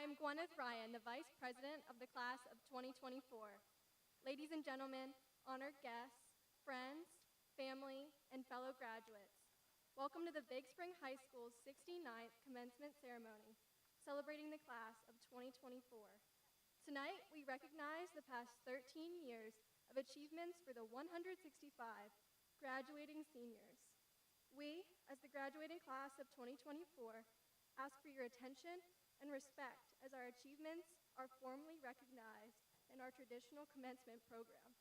am Gwyneth Ryan, the Vice President of the Class of 2024. Ladies and gentlemen, honored guests, friends, family, and fellow graduates, welcome to the Big Spring High School's 69th commencement ceremony, celebrating the class of 2024. Tonight, we recognize the past 13 years of achievements for the 165 graduating seniors. We, as the graduating class of 2024, ask for your attention and respect as our achievements are formally recognized in our traditional commencement program.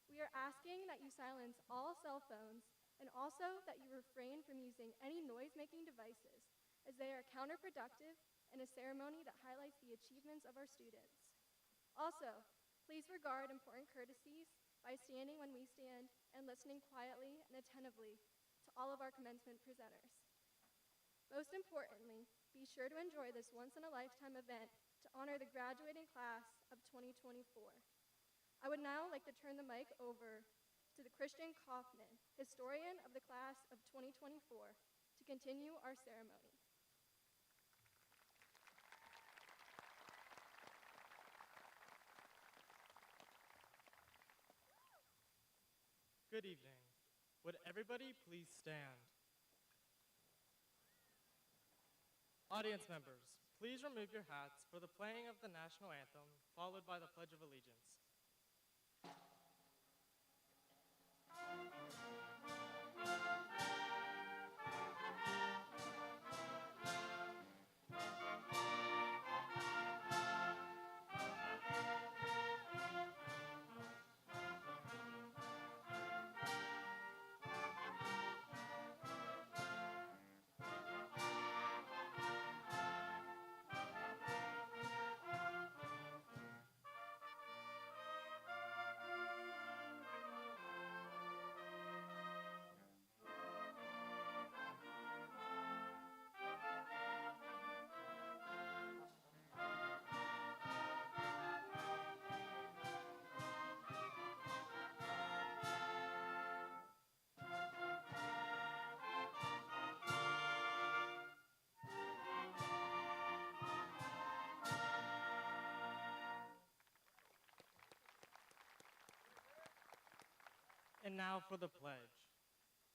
We are asking that you silence all cell phones and also that you refrain from using any noise-making devices, as they are counterproductive in a ceremony that highlights the achievements of our students. Also, please regard important courtesies by standing when we stand and listening quietly and attentively to all of our commencement presenters. Most importantly, be sure to enjoy this once-in-a-lifetime event to honor the graduating class of 2024. I would now like to turn the mic over to the Christian Kaufman, historian of the class of 2024, to continue our ceremony. Good evening. Would everybody please stand? Audience members, please remove your hats for the playing of the national anthem, followed by the Pledge of Allegiance. And now for the pledge.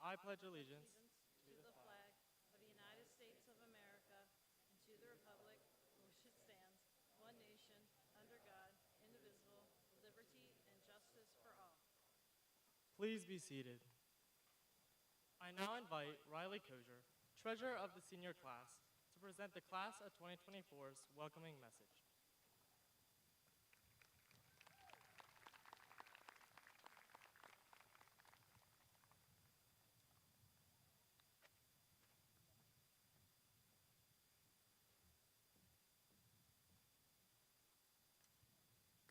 I pledge allegiance to the flag of the United States of America and to the republic for which it stands, one nation, under God, indivisible, with liberty and justice for all. Please be seated. I now invite Riley Kozier, treasurer of the senior class, to present the class of 2024's welcoming message.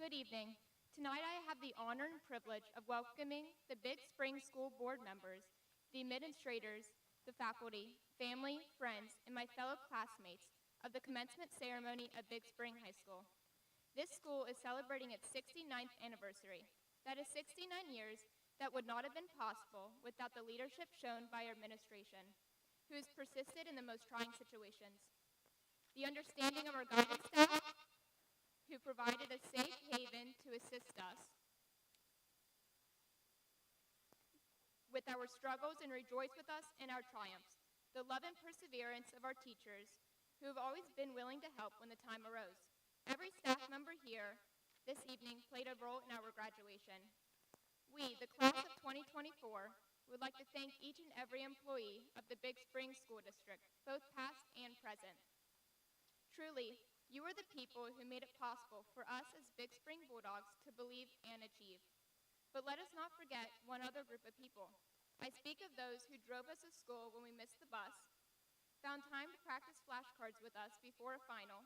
Good evening. Tonight I have the honor and privilege of welcoming the Big Spring School Board members, the administrators, the faculty, family, friends, and my fellow classmates of the commencement ceremony of Big Spring High School. This school is celebrating its 69th anniversary. That is 69 years that would not have been possible without the leadership shown by our administration, who has persisted in the most trying situations, the understanding of our guidance staff, who provided a safe haven to assist us with our struggles and rejoice with us in our triumphs, the love and perseverance of our teachers, who have always been willing to help when the time arose. Every staff member here this evening played a role in our graduation. We, the class of 2024, would like to thank each and every employee of the Big Spring School District, both past and present. Truly, you are the people who made it possible for us as Big Spring Bulldogs to believe and achieve. But let us not forget one other group of people. I speak of those who drove us to school when we missed the bus, found time to practice flashcards with us before a final,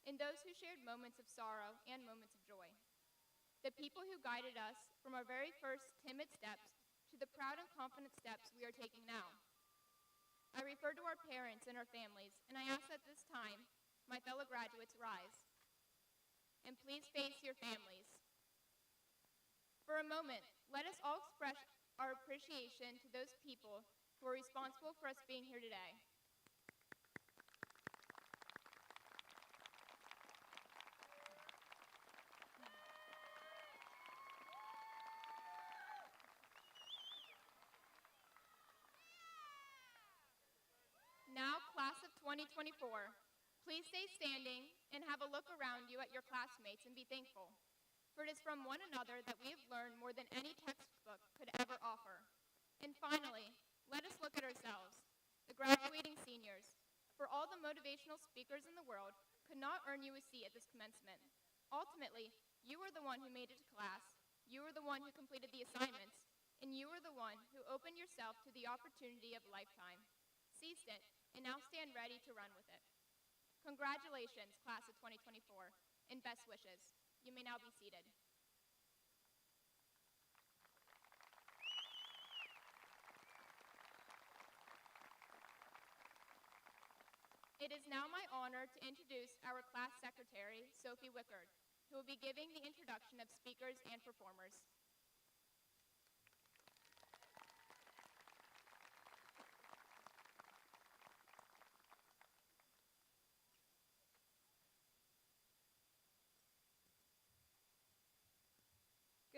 and those who shared moments of sorrow and moments of joy. The people who guided us from our very first timid steps to the proud and confident steps we are taking now. I refer to our parents and our families, and I ask at this time, my fellow graduates, rise. And please face your families. For a moment, let us all express our appreciation to those people who who are responsible for us being here today. 2024. Please stay standing and have a look around you at your classmates and be thankful. For it is from one another that we have learned more than any textbook could ever offer. And finally, let us look at ourselves, the graduating seniors. For all the motivational speakers in the world could not earn you a seat at this commencement. Ultimately, you were the one who made it to class, you were the one who completed the assignments, and you were the one who opened yourself to the opportunity of a lifetime. Seized it, and now stand ready to run with it. Congratulations, class of 2024, and best wishes. You may now be seated. It is now my honor to introduce our class secretary, Sophie Wickard, who will be giving the introduction of speakers and performers.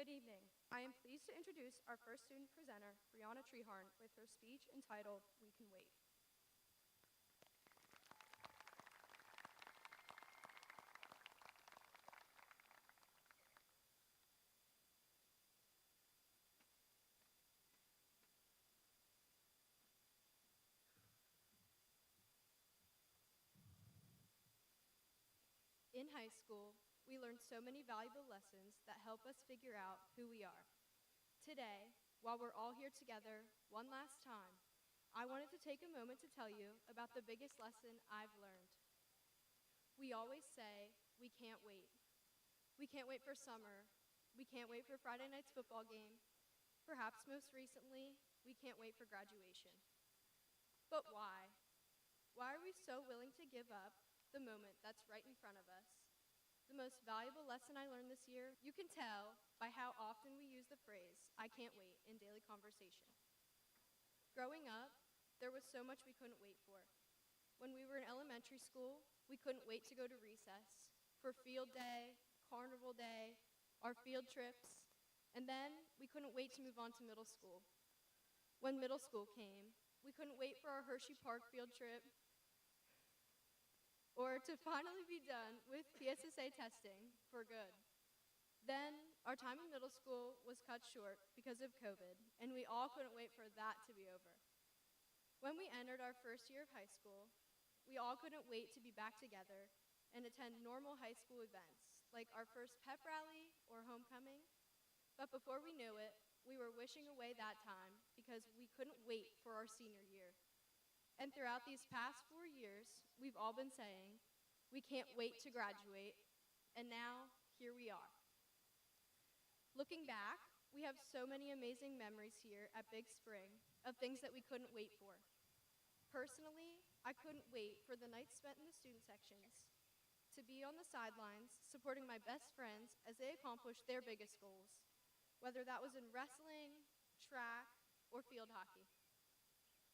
Good evening. I am pleased to introduce our first student presenter, Brianna Treharn, with her speech entitled, We Can Wait. In high school, we learn so many valuable lessons that help us figure out who we are. Today, while we're all here together one last time, I wanted to take a moment to tell you about the biggest lesson I've learned. We always say, we can't wait. We can't wait for summer. We can't wait for Friday night's football game. Perhaps most recently, we can't wait for graduation. But why? Why are we so willing to give up the moment that's right in front of us? The most valuable lesson I learned this year, you can tell by how often we use the phrase, I can't wait, in daily conversation. Growing up, there was so much we couldn't wait for. When we were in elementary school, we couldn't wait to go to recess, for field day, carnival day, our field trips, and then we couldn't wait to move on to middle school. When middle school came, we couldn't wait for our Hershey Park field trip, or to finally be done with PSSA testing for good. Then, our time in middle school was cut short because of COVID, and we all couldn't wait for that to be over. When we entered our first year of high school, we all couldn't wait to be back together and attend normal high school events, like our first pep rally or homecoming. But before we knew it, we were wishing away that time because we couldn't wait for our senior year. And throughout these past 4 years, we've all been saying, we can't wait to graduate, and now, here we are. Looking back, we have so many amazing memories here at Big Spring of things that we couldn't wait for. Personally, I couldn't wait for the nights spent in the student sections, to be on the sidelines supporting my best friends as they accomplished their biggest goals, whether that was in wrestling, track, or field hockey.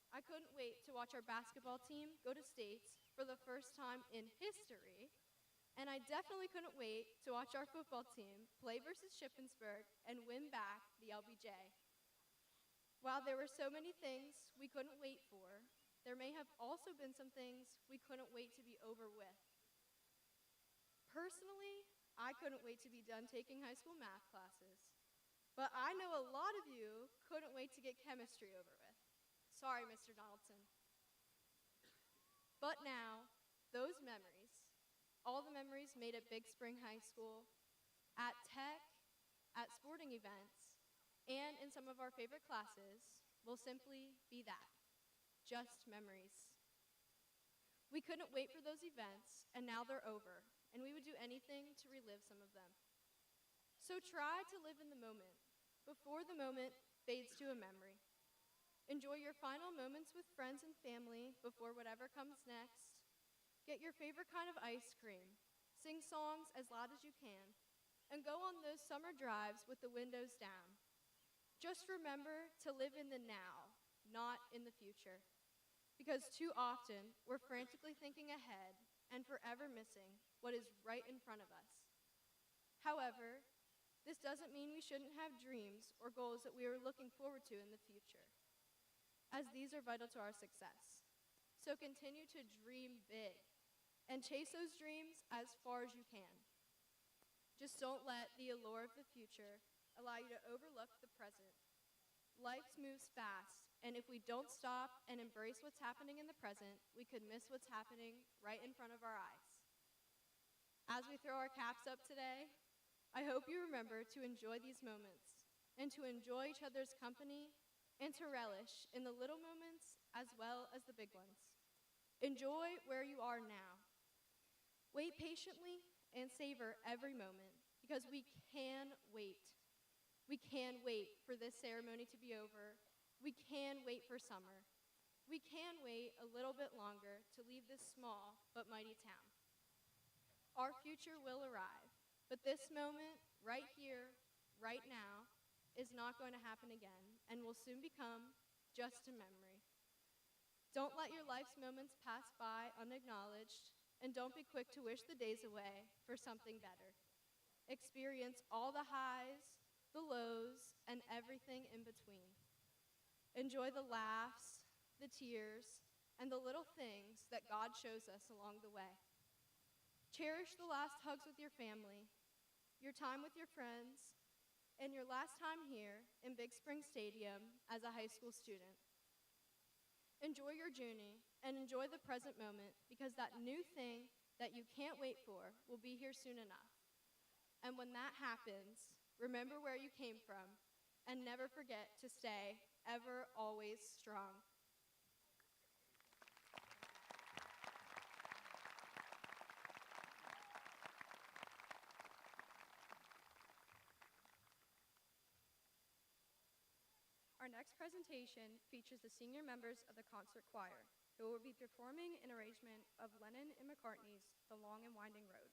I couldn't wait to watch our basketball team go to states for the first time in history, and I definitely couldn't wait to watch our football team play versus Shippensburg and win back the LBJ. While there were so many things we couldn't wait for, there may have also been some things we couldn't wait to be over with. Personally, I couldn't wait to be done taking high school math classes, but I know a lot of you couldn't wait to get chemistry over with. Sorry, Mr. Donaldson. But now, those memories, all the memories made at Big Spring High School, at tech, at sporting events, and in some of our favorite classes, will simply be that, just memories. We couldn't wait for those events, and now they're over, and we would do anything to relive some of them. So try to live in the moment, before the moment fades to a memory. Enjoy your final moments with friends and family before whatever comes next. Get your favorite kind of ice cream. Sing songs as loud as you can. And go on those summer drives with the windows down. Just remember to live in the now, not in the future. Because too often, we're frantically thinking ahead and forever missing what is right in front of us. However, this doesn't mean we shouldn't have dreams or goals that we are looking forward to in the future, as these are vital to our success. So So continue to dream big and chase those dreams as far as you can. Just don't let the allure of the future allow you to overlook the present. Life moves fast, and if we don't stop and embrace what's happening in the present, we could miss what's happening right in front of our eyes. As we throw our caps up today, I hope you remember to enjoy these moments and to enjoy each other's company and to relish in the little moments as well as the big ones. Enjoy where you are now. Wait patiently and savor every moment because we can wait. We can wait for this ceremony to be over. We can wait for summer. We can wait a little bit longer to leave this small but mighty town. Our future will arrive, but this moment, right here, right now, is not going to happen again and will soon become just a memory. Don't let your life's moments pass by unacknowledged, and don't be quick to wish the days away for something better. Experience all the highs, the lows, and everything in between. Enjoy the laughs, the tears, and the little things that God shows us along the way. Cherish the last hugs with your family, your time with your friends, and your last time here in Big Spring Stadium as a high school student. Enjoy your journey and enjoy the present moment because that new thing that you can't wait for will be here soon enough. And when that happens, remember where you came from and never forget to stay ever, always strong. Our next presentation features the senior members of the concert choir, who will be performing an arrangement of Lennon and McCartney's The Long and Winding Road.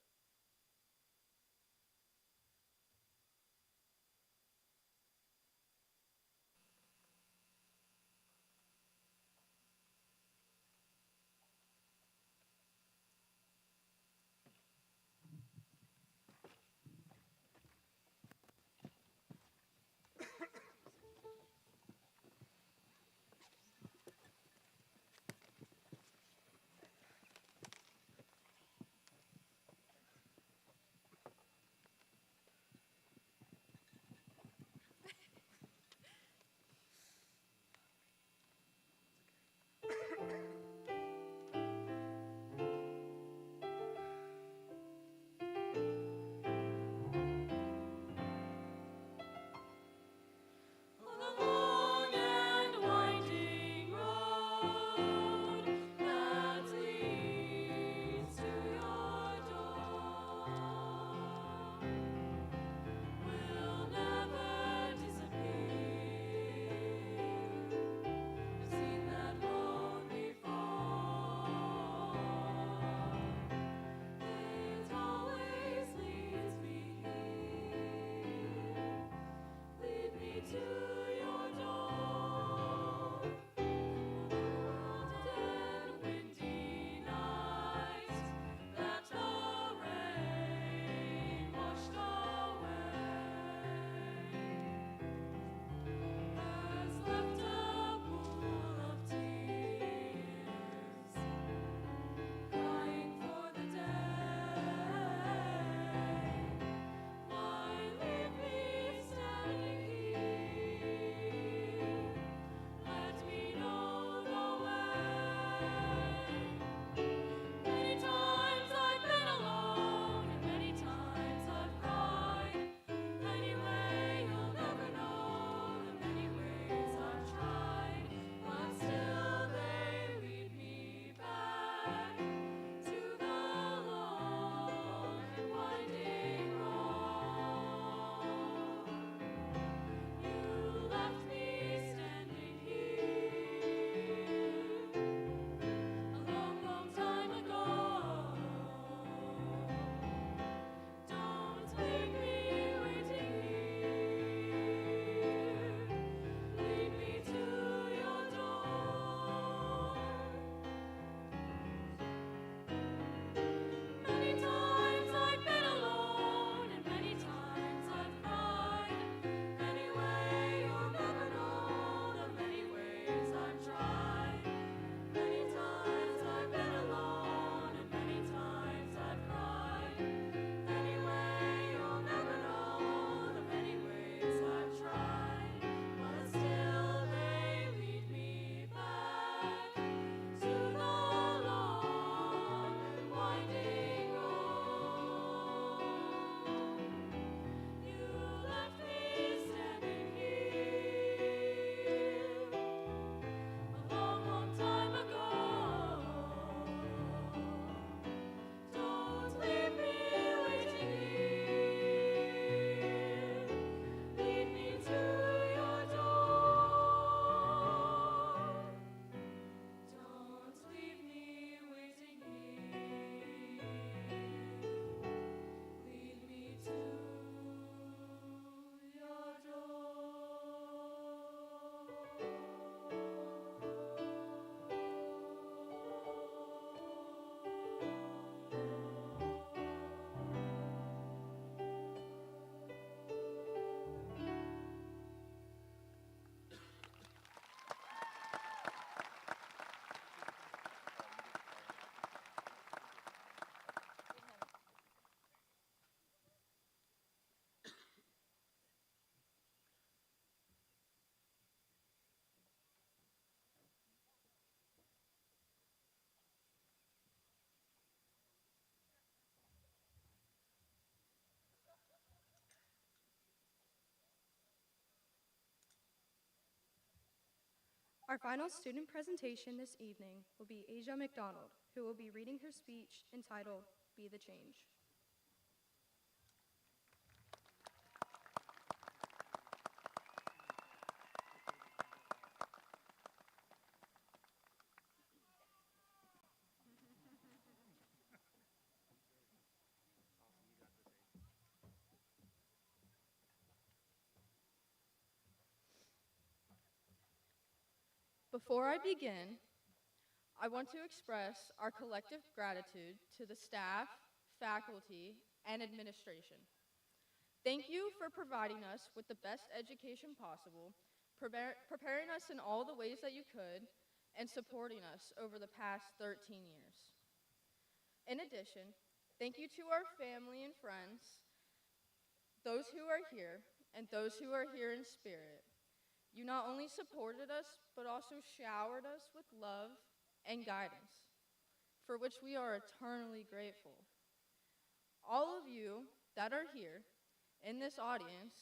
Our final student presentation this evening will be Asia McDonald, who will be reading her speech entitled, Be the Change. Before I begin, I want to express our collective gratitude to the staff, faculty, and administration. Thank you for providing us with the best education possible, preparing us in all the ways that you could, and supporting us over the past 13 years. In addition, thank you to our family and friends, those who are here, and those who are here in spirit. You not only supported us, but also showered us with love and guidance, for which we are eternally grateful. All of you that are here in this audience,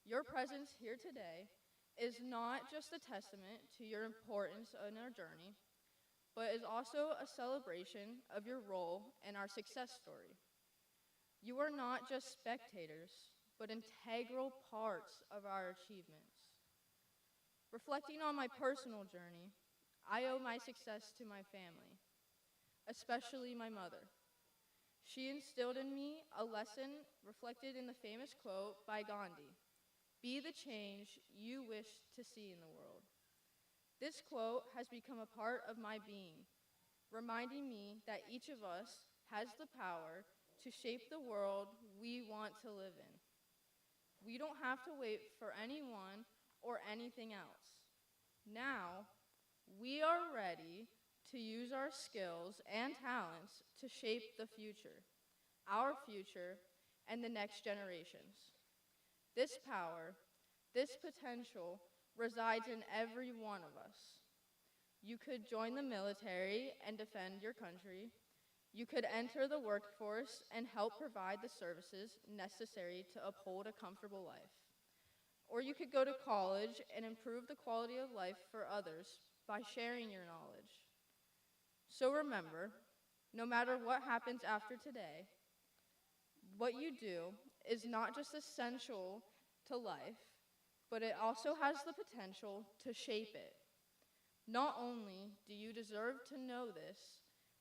your presence here today is not just a testament to your importance in our journey, but is also a celebration of your role in our success story. You are not just spectators, but integral parts of our achievements. Reflecting on my personal journey, I owe my success to my family, especially my mother. She instilled in me a lesson reflected in the famous quote by Gandhi, "Be the change you wish to see in the world." This quote has become a part of my being, reminding me that each of us has the power to shape the world we want to live in. We don't have to wait for anyone or anything else. Now, we are ready to use our skills and talents to shape the future, our future, and the next generations. This power, this potential resides in every one of us. You could join the military and defend your country. You could enter the workforce and help provide the services necessary to uphold a comfortable life. Or you could go to college and improve the quality of life for others by sharing your knowledge. So remember, no matter what happens after today, what you do is not just essential to life, but it also has the potential to shape it. Not only do you deserve to know this,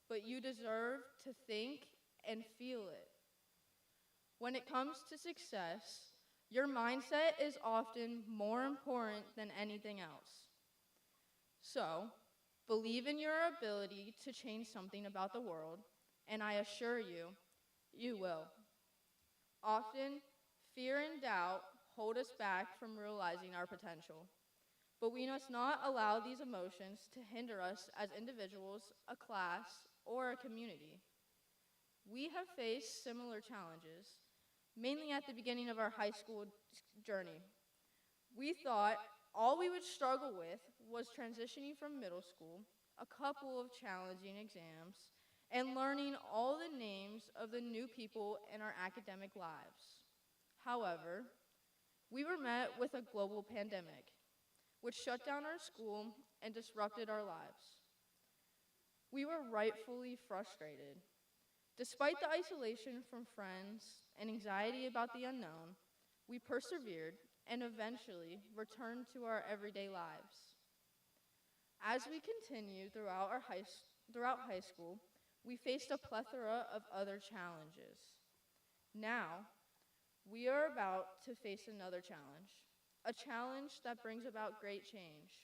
but you deserve to think and feel it. When it comes to success, your mindset is often more important than anything else. So, believe in your ability to change something about the world, and I assure you, you will. Often, fear and doubt hold us back from realizing our potential, but we must not allow these emotions to hinder us as individuals, a class, or a community. We have faced similar challenges, mainly at the beginning of our high school journey. We thought all we would struggle with was transitioning from middle school, a couple of challenging exams, and learning all the names of the new people in our academic lives. However, we were met with a global pandemic, which shut down our school and disrupted our lives. We were rightfully frustrated. Despite the isolation from friends and anxiety about the unknown, we persevered and eventually returned to our everyday lives. As we continued throughout high school, we faced a plethora of other challenges. Now, we are about to face another challenge, a challenge that brings about great change.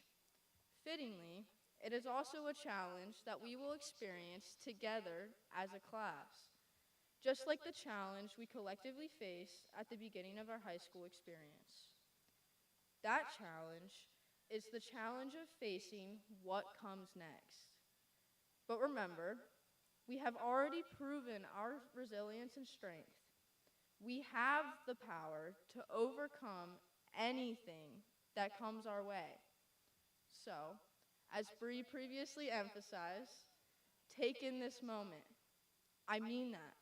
Fittingly, it is also a challenge that we will experience together as a class, just like the challenge we collectively faced at the beginning of our high school experience. That challenge is the challenge of facing what comes next. But remember, we have already proven our resilience and strength. We have the power to overcome anything that comes our way. So, as Bree previously emphasized, take in this moment. I mean that.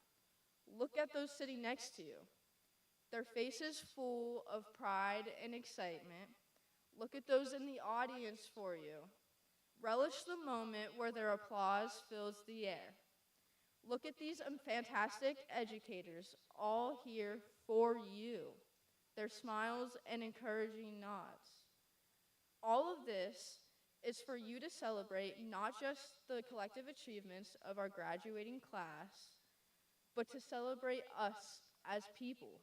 Look at those sitting next to you. Their faces full of pride and excitement. Look at those in the audience for you. Relish the moment where their applause fills the air. Look at these fantastic educators, all here for you, their smiles and encouraging nods. All of this is for you to celebrate not just the collective achievements of our graduating class, but to celebrate us as people.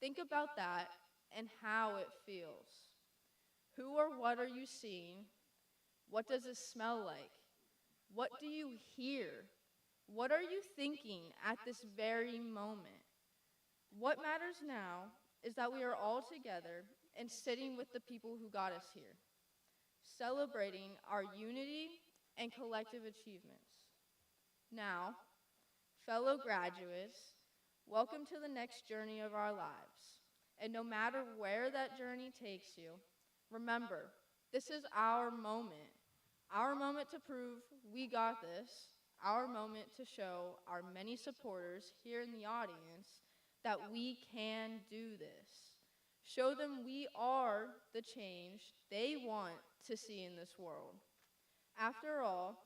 Think about that and how it feels. Who or what are you seeing? What does it smell like? What do you hear? What are you thinking at this very moment? What matters now is that we are all together and sitting with the people who got us here, celebrating our unity and collective achievements. Now, fellow graduates, welcome to the next journey of our lives. And no matter where that journey takes you, remember, this is our moment to prove we got this, our moment to show our many supporters here in the audience that we can do this. Show them we are the change they want to see in this world. After all,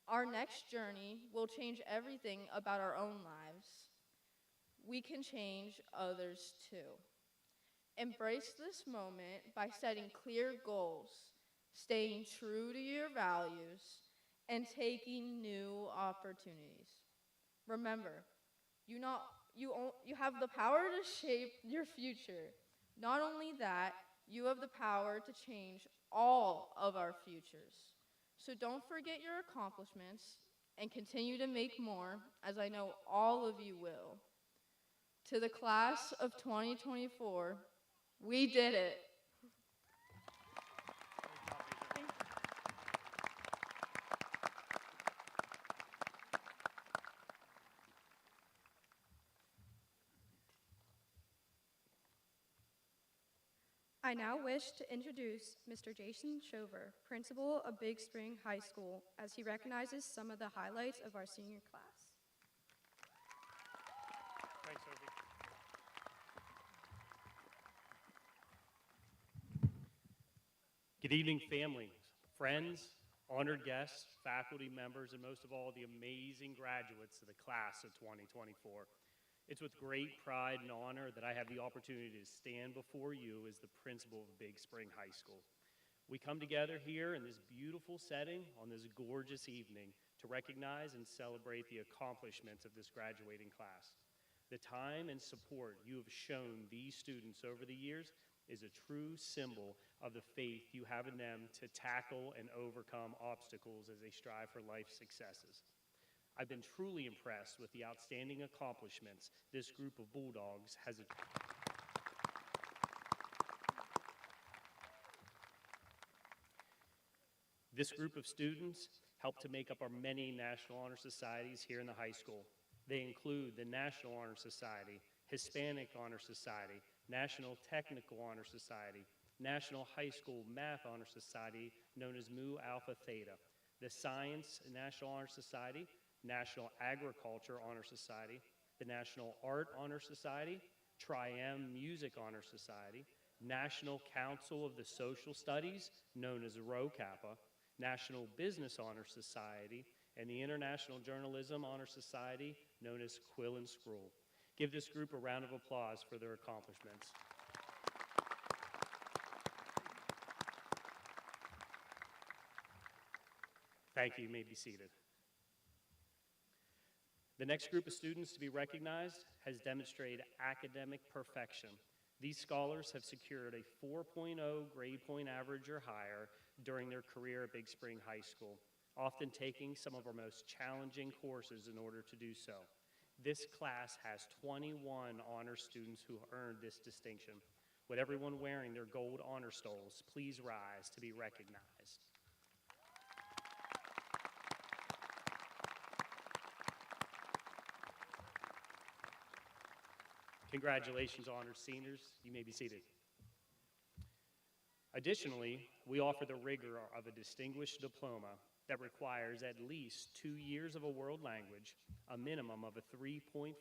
our next journey will change everything about our own lives. We can change others too. Embrace this moment by setting clear goals, staying true to your values, and taking new opportunities. Remember, you have the power to shape your future. Not only that, you have the power to change all of our futures. So don't forget your accomplishments and continue to make more, as I know all of you will. To the class of 2024, we did it. I now wish to introduce Mr. Jason Shover, principal of Big Spring High School, as he recognizes some of the highlights of our senior class. Thanks, Sophie. Good evening, family, friends, honored guests, faculty members, and most of all, the amazing graduates of the class of 2024. It's with great pride and honor that I have the opportunity to stand before you as the principal of Big Spring High School. We come together here in this beautiful setting on this gorgeous evening to recognize and celebrate the accomplishments of this graduating class. The time and support you have shown these students over the years is a true symbol of the faith you have in them to tackle and overcome obstacles as they strive for life successes. I've been truly impressed with the outstanding accomplishments this group of Bulldogs has achieved. This group of students help to make up our many National Honor Societies here in the high school. They include the National Honor Society, Hispanic Honor Society, National Technical Honor Society, National High School Math Honor Society, known as Mu Alpha Theta, the Science National Honor Society, National Agriculture Honor Society, the National Art Honor Society, Tri-M Music Honor Society, National Council of the Social Studies, known as Rho Kappa, National Business Honor Society, and the International Journalism Honor Society, known as Quill and Scroll. Give this group a round of applause for their accomplishments. Thank you. You may be seated. The next group of students to be recognized has demonstrated academic perfection. These scholars have secured a 4.0 grade point average or higher during their career at Big Spring High School, often taking some of our most challenging courses in order to do so. This class has 21 honor students who earned this distinction. With everyone wearing their gold honor stoles, please rise to be recognized. Congratulations, honored seniors. You may be seated. Additionally, we offer the rigor of a distinguished diploma that requires at least 2 years of a world language, a minimum of a 3.5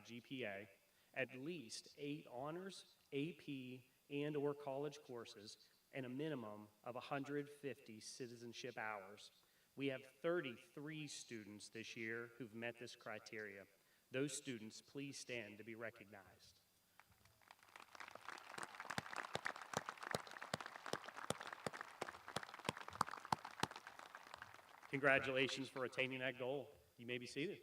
GPA, at least 8 honors, AP, and/or college courses, and a minimum of 150 citizenship hours. We have 33 students this year who've met this criteria. Those students, please stand to be recognized. Congratulations for attaining that goal. You may be seated.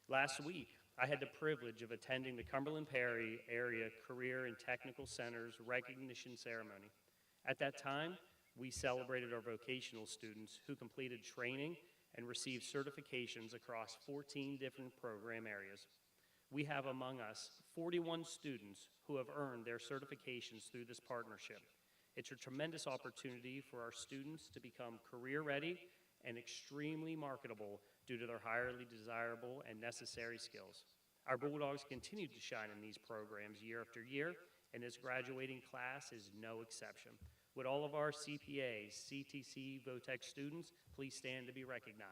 Last week, I had the privilege of attending the Cumberland Perry Area Career and Technical Center's recognition ceremony. At that time, we celebrated our vocational students who completed training and received certifications across 14 different program areas. We have among us 41 students who have earned their certifications through this partnership. It's a tremendous opportunity for our students to become career-ready and extremely marketable due to their highly desirable and necessary skills. Our Bulldogs continue to shine in these programs year after year, and this graduating class is no exception. Would all of our CPA, CTC, VOTEC students please stand to be recognized?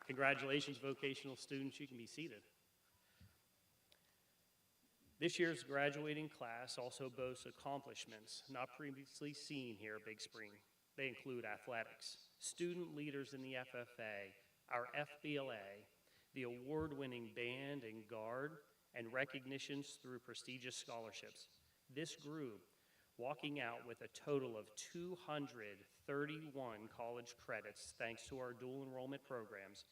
Congratulations, vocational students. You can be seated. This year's graduating class also boasts accomplishments not previously seen here at Big Spring. They include athletics, student leaders in the FFA, our FBLA, the award-winning band and guard, and recognitions through prestigious scholarships. This group, walking out with a total of 231 college credits thanks to our dual enrollment programs.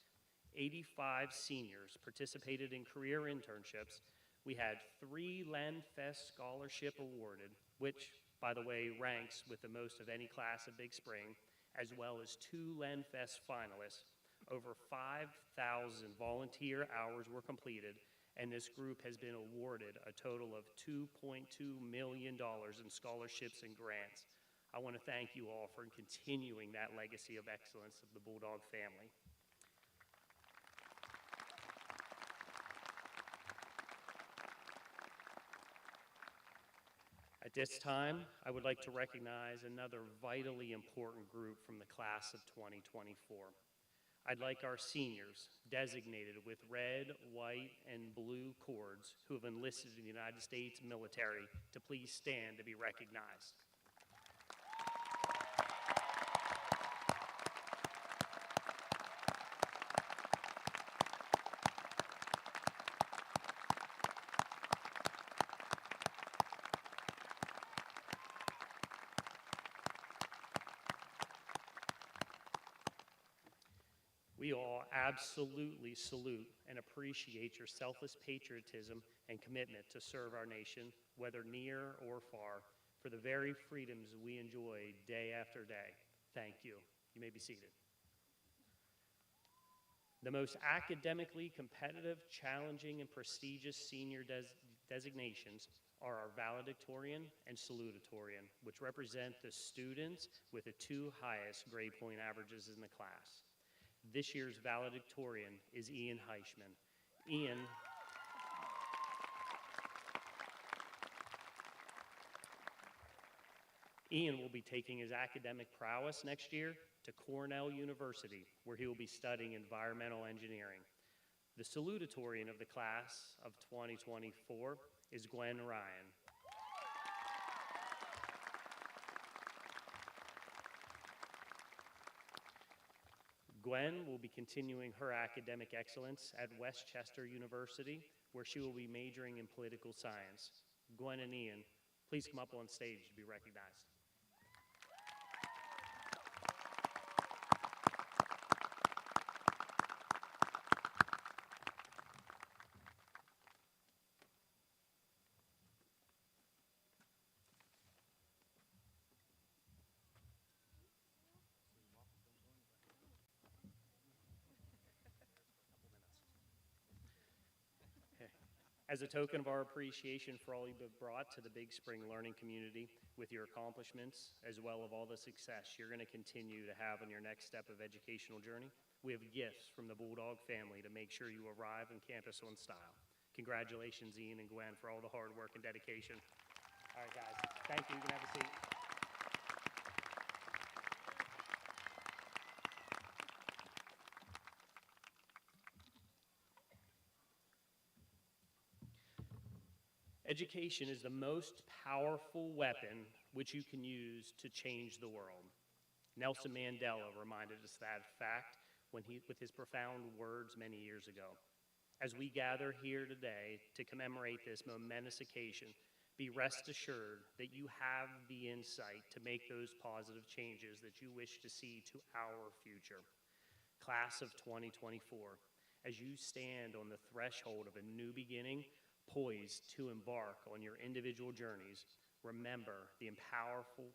85 seniors participated in career internships. We had 3 LenFest scholarship awarded, which, by the way, ranks with the most of any class at Big Spring, as well as 2 LenFest finalists. Over 5,000 volunteer hours were completed, and this group has been awarded a total of $2.2 million in scholarships and grants. I want to thank you all for continuing that legacy of excellence of the Bulldog family. At this time, I would like to recognize another vitally important group from the class of 2024. I'd like our seniors, designated with red, white, and blue cords, who have enlisted in the United States military, to please stand to be recognized. We all absolutely salute and appreciate your selfless patriotism and commitment to serve our nation, whether near or far, for the very freedoms we enjoy day after day. Thank you. You may be seated. The most academically competitive, challenging, and prestigious senior designations are our valedictorian and salutatorian, which represent the students with the 2 highest grade point averages in the class. This year's valedictorian is Ian Heichman. Ian will be taking his academic prowess next year to Cornell University, where he will be studying environmental engineering. The salutatorian of the class of 2024 is Gwen Ryan. Gwen will be continuing her academic excellence at Westchester University, where she will be majoring in political science. Gwen and Ian, please come up on stage to be recognized. As a token of our appreciation for all you've brought to the Big Spring learning community with your accomplishments, as well as all the success you're going to continue to have on your next step of educational journey, we have gifts from the Bulldog family to make sure you arrive on campus on style. Congratulations, Ian and Gwen, for all the hard work and dedication. All right, guys. Thank you. You can have a seat. Education is the most powerful weapon which you can use to change the world. Nelson Mandela reminded us that fact with his profound words many years ago. As we gather here today to commemorate this momentous occasion, be rest assured that you have the insight to make those positive changes that you wish to see to our future. Class of 2024, as you stand on the threshold of a new beginning, poised to embark on your individual journeys, remember the powerful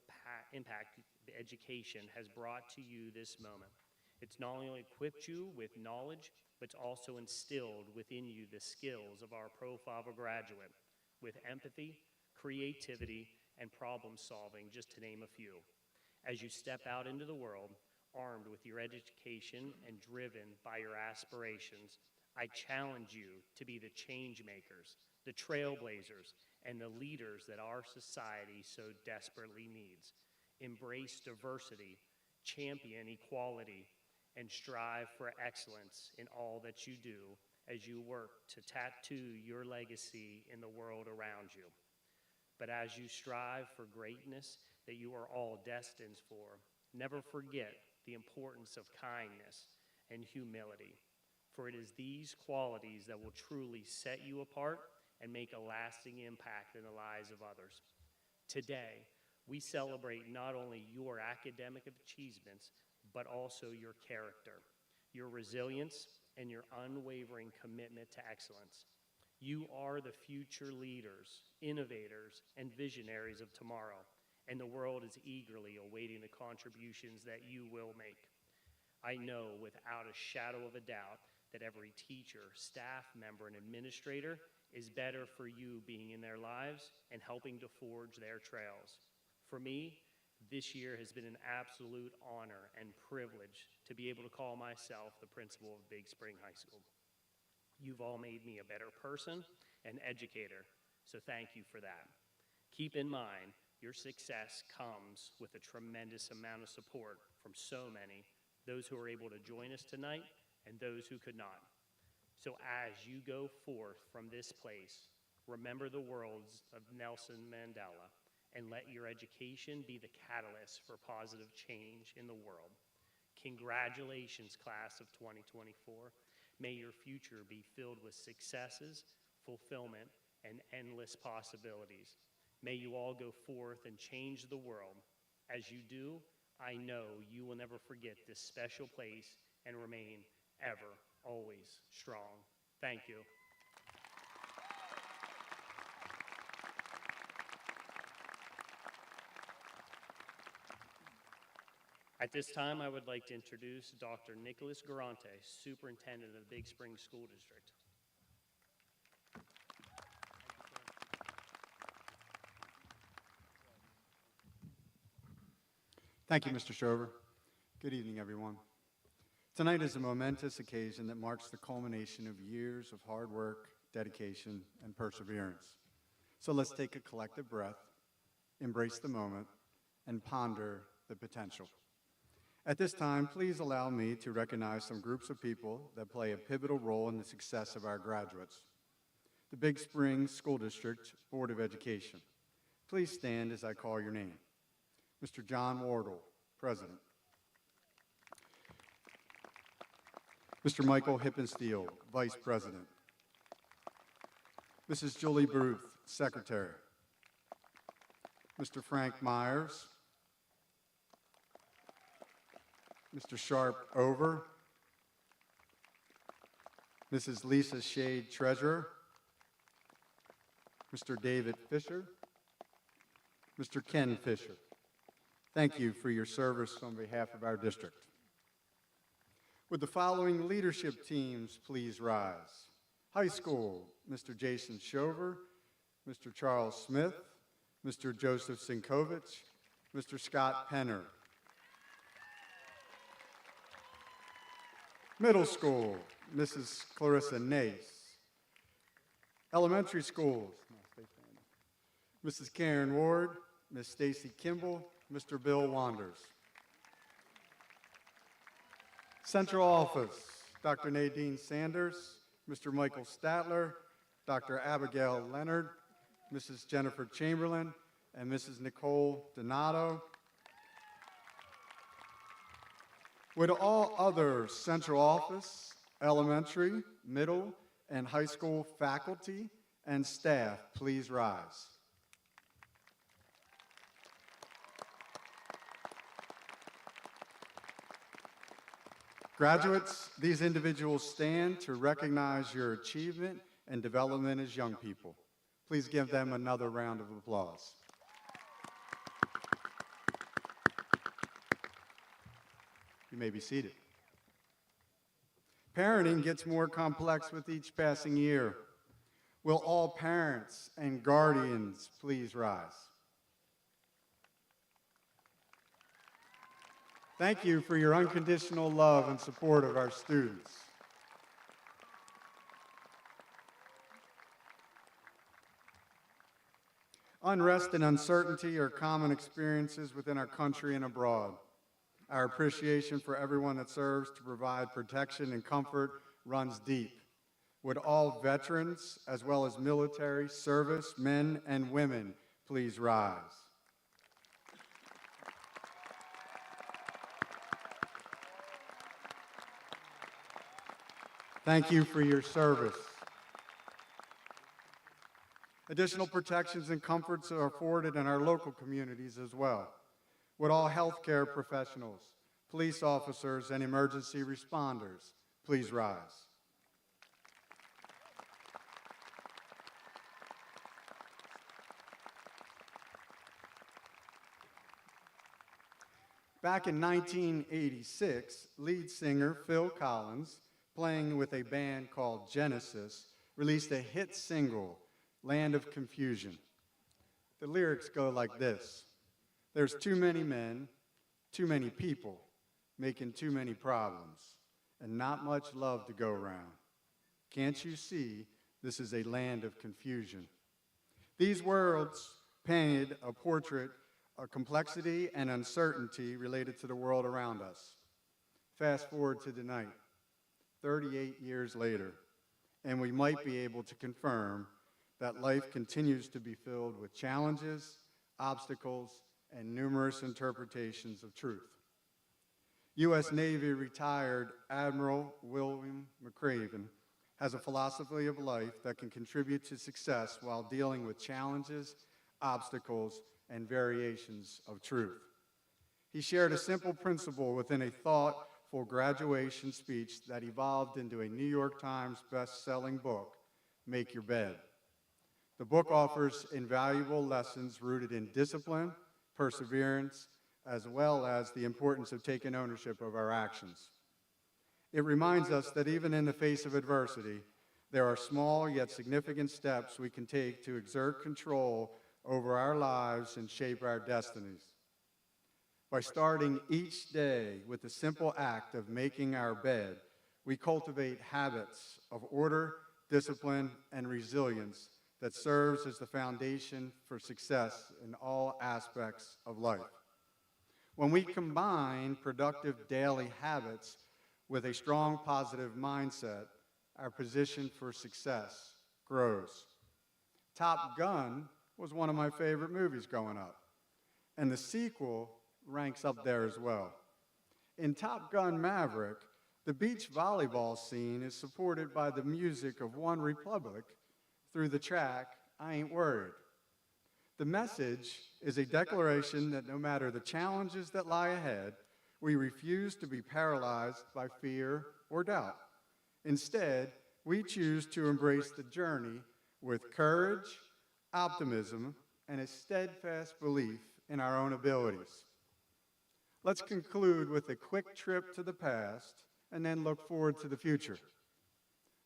impact education has brought to you this moment. It's not only equipped you with knowledge, but it's also instilled within you the skills of our profile graduate with empathy, creativity, and problem solving, just to name a few. As you step out into the world, armed with your education and driven by your aspirations, I challenge you to be the change makers, the trailblazers, and the leaders that our society so desperately needs. Embrace diversity, champion equality, and strive for excellence in all that you do as you work to tattoo your legacy in the world around you. But as you strive for greatness that you are all destined for, never forget the importance of kindness and humility, for it is these qualities that will truly set you apart and make a lasting impact in the lives of others. Today, we celebrate not only your academic achievements, but also your character, your resilience, and your unwavering commitment to excellence. You are the future leaders, innovators, and visionaries of tomorrow, and the world is eagerly awaiting the contributions that you will make. I know without a shadow of a doubt that every teacher, staff member, and administrator is better for you being in their lives and helping to forge their trails. For me, this year has been an absolute honor and privilege to be able to call myself the principal of Big Spring High School. You've all made me a better person and educator, so thank you for that. Keep in mind, your success comes with a tremendous amount of support from so many, those who are able to join us tonight and those who could not. So as you go forth from this place, remember the words of Nelson Mandela and let your education be the catalyst for positive change in the world. Congratulations, class of 2024. May your future be filled with successes, fulfillment, and endless possibilities. May you all go forth and change the world. As you do, I know you will never forget this special place and remain ever, always strong. Thank you. At this time, I would like to introduce Dr. Nicholas Garante, Superintendent of the Big Spring School District. Thank you, Mr. Shover. Good evening, everyone. Tonight is a momentous occasion that marks the culmination of years of hard work, dedication, and perseverance. So let's take a collective breath, embrace the moment, and ponder the potential. At this time, please allow me to recognize some groups of people that play a pivotal role in the success of our graduates. The Big Spring School District Board of Education. Please stand as I call your name. Mr. John Wardle, President. Mr. Michael Hippensteel, Vice President. Mrs. Julie Bruth, Secretary. Mr. Frank Myers. Mr. Sharp Over. Mrs. Lisa Shade, Treasurer. Mr. David Fisher. Mr. Ken Fisher. Thank you for your service on behalf of our district. Would the following leadership teams please rise? High School, Mr. Jason Shover, Mr. Charles Smith, Mr. Joseph Sinkovich, Mr. Scott Penner. Middle School, Mrs. Clarissa Nace. Elementary Schools, Mrs. Karen Ward, Ms. Stacy Kimball, Mr. Bill Wanders. Central Office, Dr. Nadine Sanders, Mr. Michael Statler, Dr. Abigail Leonard, Mrs. Jennifer Chamberlain, and Mrs. Nicole Donato. Would all other central office, elementary, middle, and high school faculty and staff please rise? Graduates, these individuals stand to recognize your achievement and development as young people. Please give them another round of applause. You may be seated. Parenting gets more complex with each passing year. Will all parents and guardians please rise? Thank you for your unconditional love and support of our students. Unrest and uncertainty are common experiences within our country and abroad. Our appreciation for everyone that serves to provide protection and comfort runs deep. Would all veterans, as well as military service men and women, please rise? Thank you for your service. Additional protections and comforts are afforded in our local communities as well. Would all healthcare professionals, police officers, and emergency responders please rise? Back in 1986, lead singer Phil Collins, playing with a band called Genesis, released a hit single, Land of Confusion. The lyrics go like this: there's too many men, too many people, making too many problems, and not much love to go around. Can't you see this is a land of confusion? These words painted a portrait of complexity and uncertainty related to the world around us. Fast forward to tonight, 38 years later, and we might be able to confirm that life continues to be filled with challenges, obstacles, and numerous interpretations of truth. U.S. Navy retired Admiral William McRaven has a philosophy of life that can contribute to success while dealing with challenges, obstacles, and variations of truth. He shared a simple principle within a thoughtful graduation speech that evolved into a New York Times best-selling book, Make Your Bed. The book offers invaluable lessons rooted in discipline, perseverance, as well as the importance of taking ownership of our actions. It reminds us that even in the face of adversity, there are small yet significant steps we can take to exert control over our lives and shape our destinies. By starting each day with the simple act of making our bed, we cultivate habits of order, discipline, and resilience that serves as the foundation for success in all aspects of life. When we combine productive daily habits with a strong positive mindset, our position for success grows. Top Gun was one of my favorite movies growing up, and the sequel ranks up there as well. In Top Gun Maverick, the beach volleyball scene is supported by the music of One Republic through the track, I Ain't Worried. The message is a declaration that no matter the challenges that lie ahead, we refuse to be paralyzed by fear or doubt. Instead, we choose to embrace the journey with courage, optimism, and a steadfast belief in our own abilities. Let's conclude with a quick trip to the past and then look forward to the future.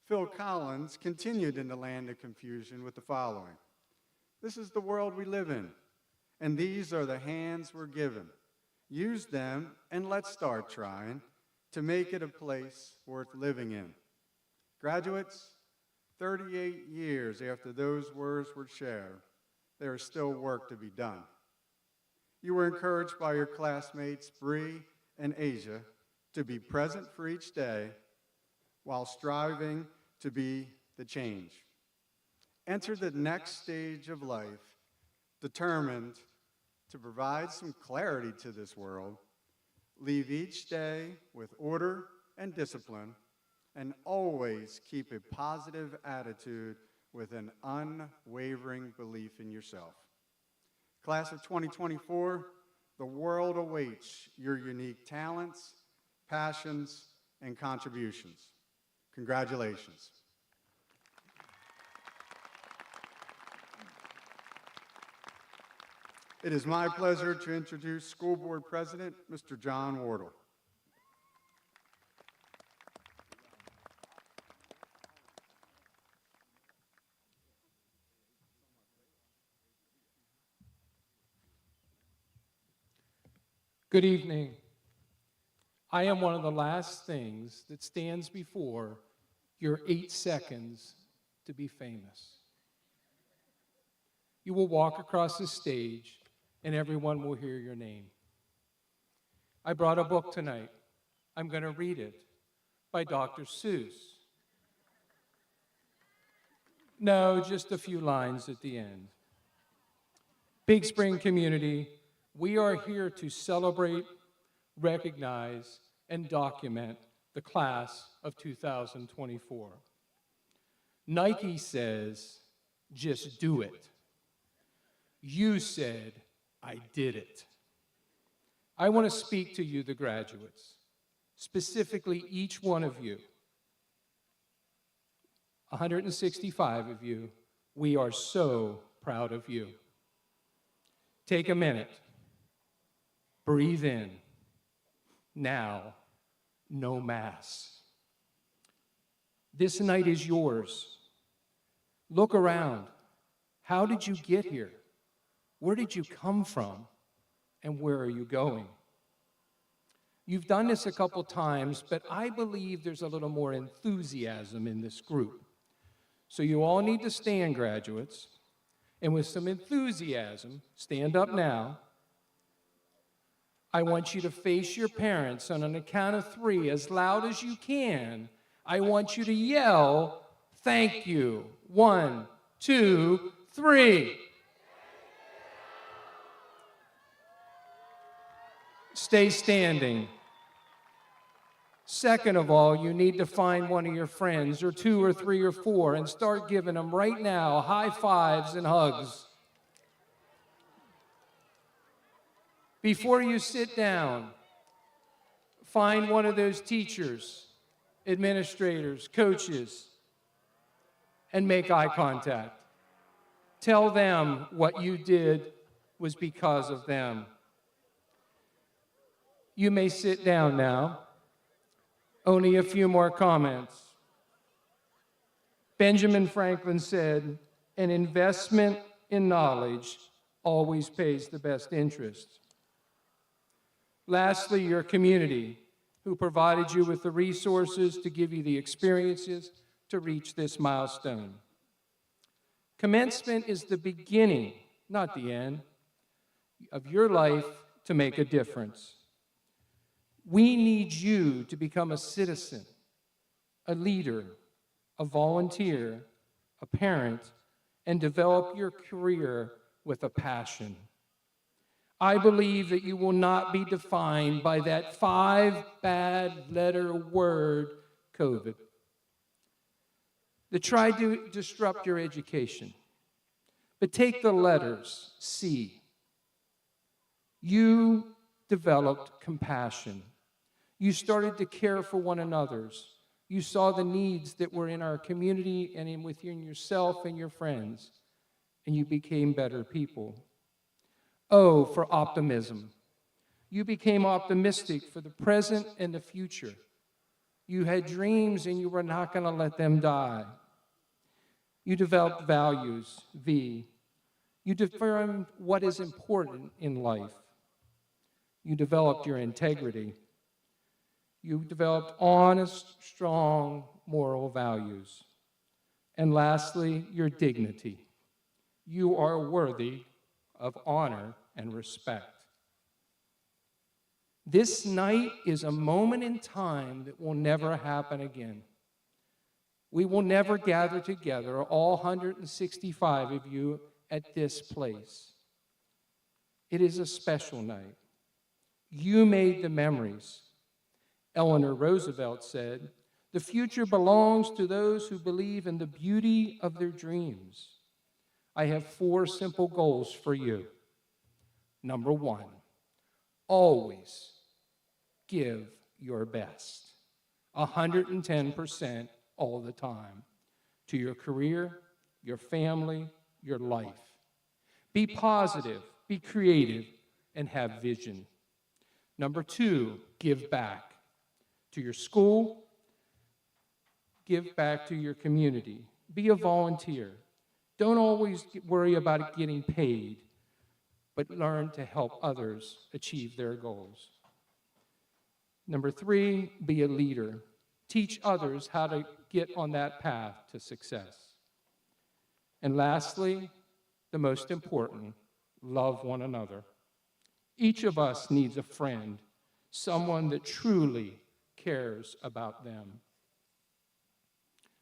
Phil Collins continued in the land of confusion with the following: this is the world we live in, and these are the hands we're given. Use them, and let's start trying to make it a place worth living in. Graduates, 38 years after those words were shared, there is still work to be done. You were encouraged by your classmates, Bree and Asia, to be present for each day while striving to be the change. enter the next stage of life determined to provide some clarity to this world, leave each day with order and discipline, and always keep a positive attitude with an unwavering belief in yourself. Class of 2024, the world awaits your unique talents, passions, and contributions. Congratulations. It is my pleasure to introduce School Board President, Mr. John Wardle. Good evening. I am one of the last things that stands before your 8 seconds to be famous. You will walk across the stage and everyone will hear your name. I brought a book tonight. I'm going to read it by Dr. Seuss. No, just a few lines at the end. Big Spring community, we are here to celebrate, recognize, and document the class of 2024. Nike says, just do it. You said, I did it. I want to speak to you, the graduates, specifically each one of you. 165 of you, we are so proud of you. Take a minute. Breathe in. Now, no mass. This night is yours. Look around. How did you get here? Where did you come from? And where are you going? You've done this a couple times, but I believe there's a little more enthusiasm in this group. So you all need to stand, graduates, and with some enthusiasm, stand up now. I want you to face your parents on an count of 3 as loud as you can. I want you to yell, thank you. 1, 2, 3. Stay standing. Second of all, you need to find one of your friends, or 2 or 3 or 4, and start giving them right now high fives and hugs. Before you sit down, find one of those teachers, administrators, coaches, and make eye contact. Tell them what you did was because of them. You may sit down now. Only a few more comments. Benjamin Franklin said, an investment in knowledge always pays the best interest. Lastly, your community, who provided you with the resources to give you the experiences to reach this milestone. Commencement is the beginning, not the end, of your life to make a difference. We need you to become a citizen, a leader, a volunteer, a parent, and develop your career with a passion. I believe that you will not be defined by that 5-bad-letter word, COVID, that tried to disrupt your education. But take the letters, C. You developed compassion. You started to care for one another's. You saw the needs that were in our community and within yourself and your friends, and you became better people. O for optimism. You became optimistic for the present and the future. You had dreams and you were not going to let them die. You developed values, V. You determined what is important in life. You developed your integrity. You developed honest, strong, moral values. And lastly, your dignity. You are worthy of honor and respect. This night is a moment in time that will never happen again. We will never gather together, all 165 of you, at this place. It is a special night. You made the memories. Eleanor Roosevelt said, "The future belongs to those who believe in the beauty of their dreams." I have 4 simple goals for you. Number 1, always give your best, 110% all the time, to your career, your family, your life. Be positive, be creative, and have vision. Number 2, give back to your school, give back to your community. Be a volunteer. Don't always worry about getting paid, but learn to help others achieve their goals. Number 3, be a leader. Teach others how to get on that path to success. And lastly, the most important, love one another. Each of us needs a friend, someone that truly cares about them.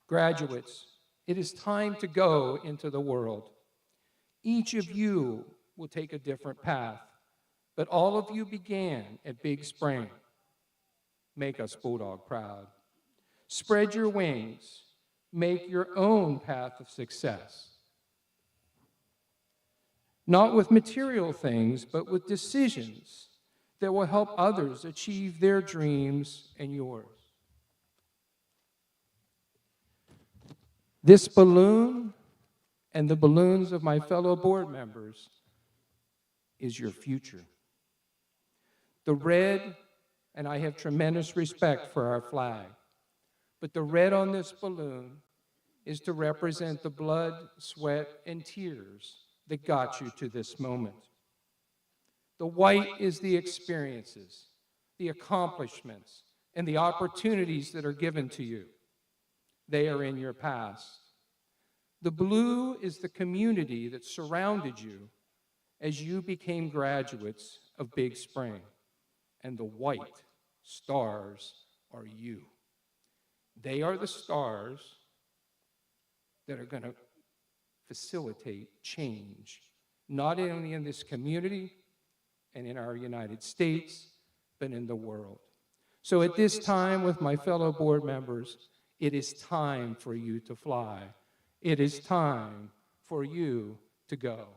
Graduates, it is time to go into the world. Each of you will take a different path, but all of you began at Big Spring. Make us Bulldog proud. Spread your wings. Make your own path of success. Not with material things, but with decisions that will help others achieve their dreams and yours. This balloon and the balloons of my fellow board members is your future. The red, and I have tremendous respect for our flag, but the red on this balloon is to represent the blood, sweat, and tears that got you to this moment. The white is the experiences, the accomplishments, and the opportunities that are given to you. They are in your past. The blue is the community that surrounded you as you became graduates of Big Spring. And the white stars are you. They are the stars that are going to facilitate change, not only in this community and in our United States, but in the world. So at this time, with my fellow board members, it is time for you to fly. It is time for you to go.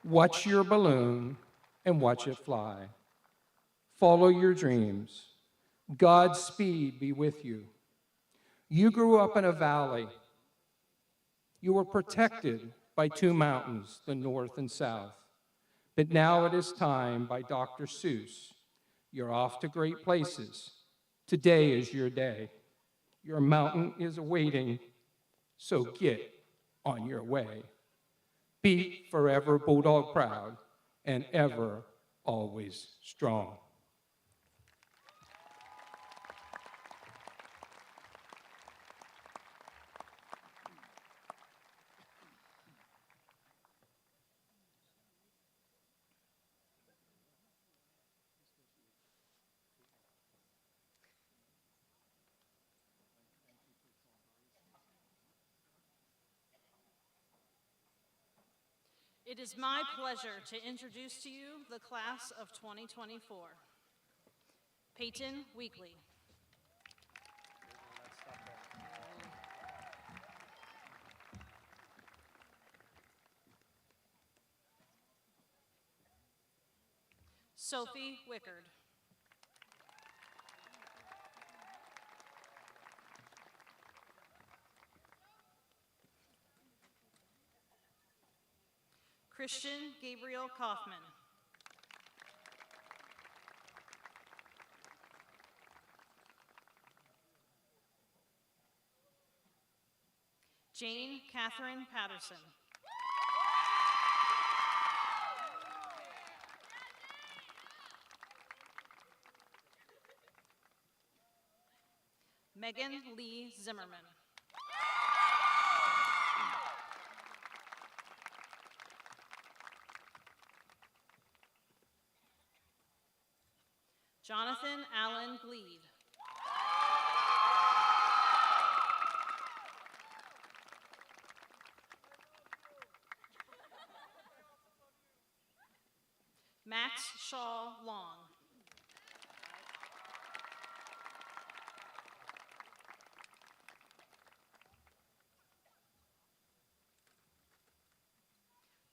Watch your balloon and watch it fly. Follow your dreams. God's speed be with you. You grew up in a valley. You were protected by 2 mountains, the north and south. But now it is time, by Dr. Seuss. You're off to great places. Today is your day. Your mountain is awaiting, so get on your way. Be forever Bulldog proud and ever always strong. It is my pleasure to introduce to you the class of 2024. Peyton Weekly. Sophie Wickard. Christian Gabriel Kaufman. Jane Catherine Patterson. Megan Lee Zimmerman. Jonathan Allen Gleed. Max Shaw Long.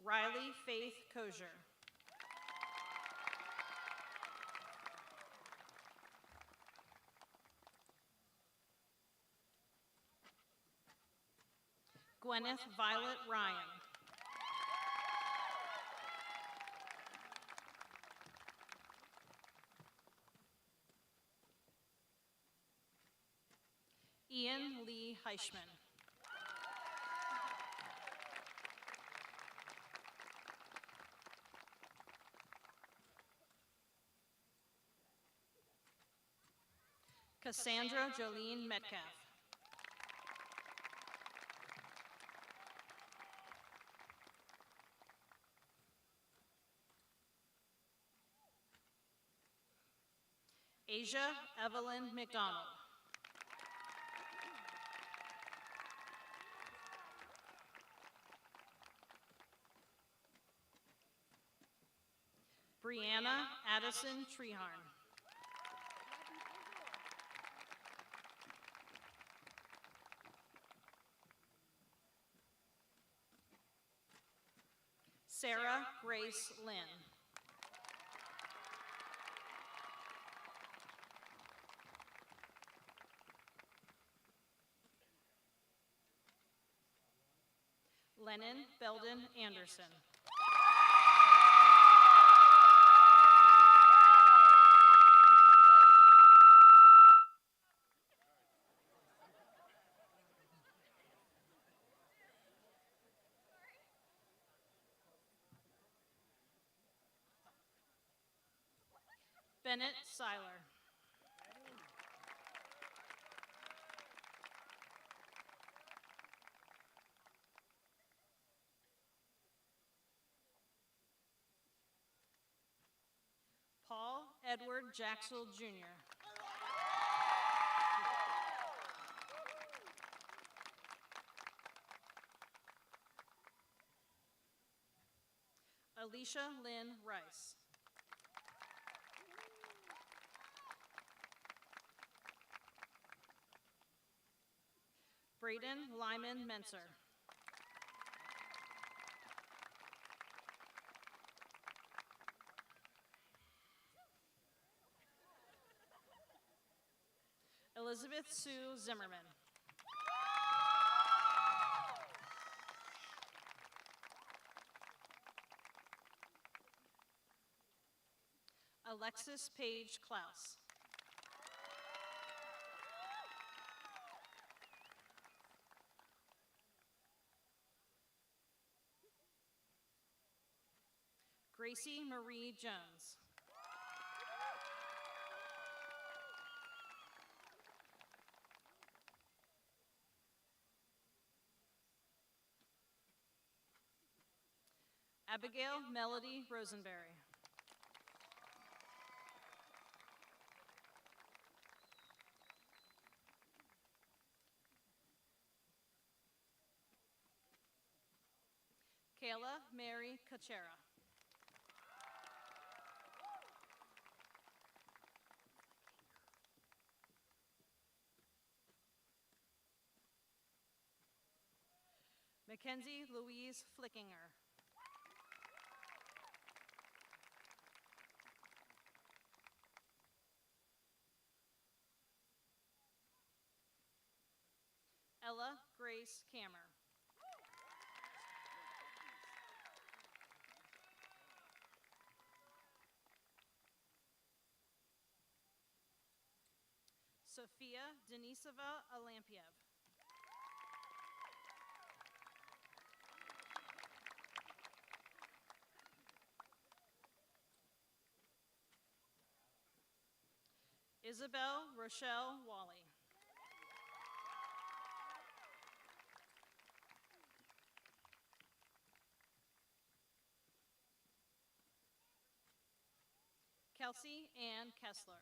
Riley Faith Kosher. Gwyneth Violet Ryan. Ian Lee Heichman. Cassandra Jolene Metcalf. Asia Evelyn McDonald. Brianna Addison Treharn. Sarah Grace Lynn. Lennon Belden Anderson. Bennett Seiler. Paul Edward Jacksel Jr. Alicia Lynn Rice. Braden Lyman Menser. Elizabeth Sue Zimmerman. Alexis Page Klaus. Gracie Marie Jones. Abigail Melody Rosenberry. Kayla Mary Cachera. Mackenzie Louise Flickinger. Ella Grace Kammer. Sophia Denisova Alampiev. Isabel Rochelle Wally. Kelsey Ann Kessler.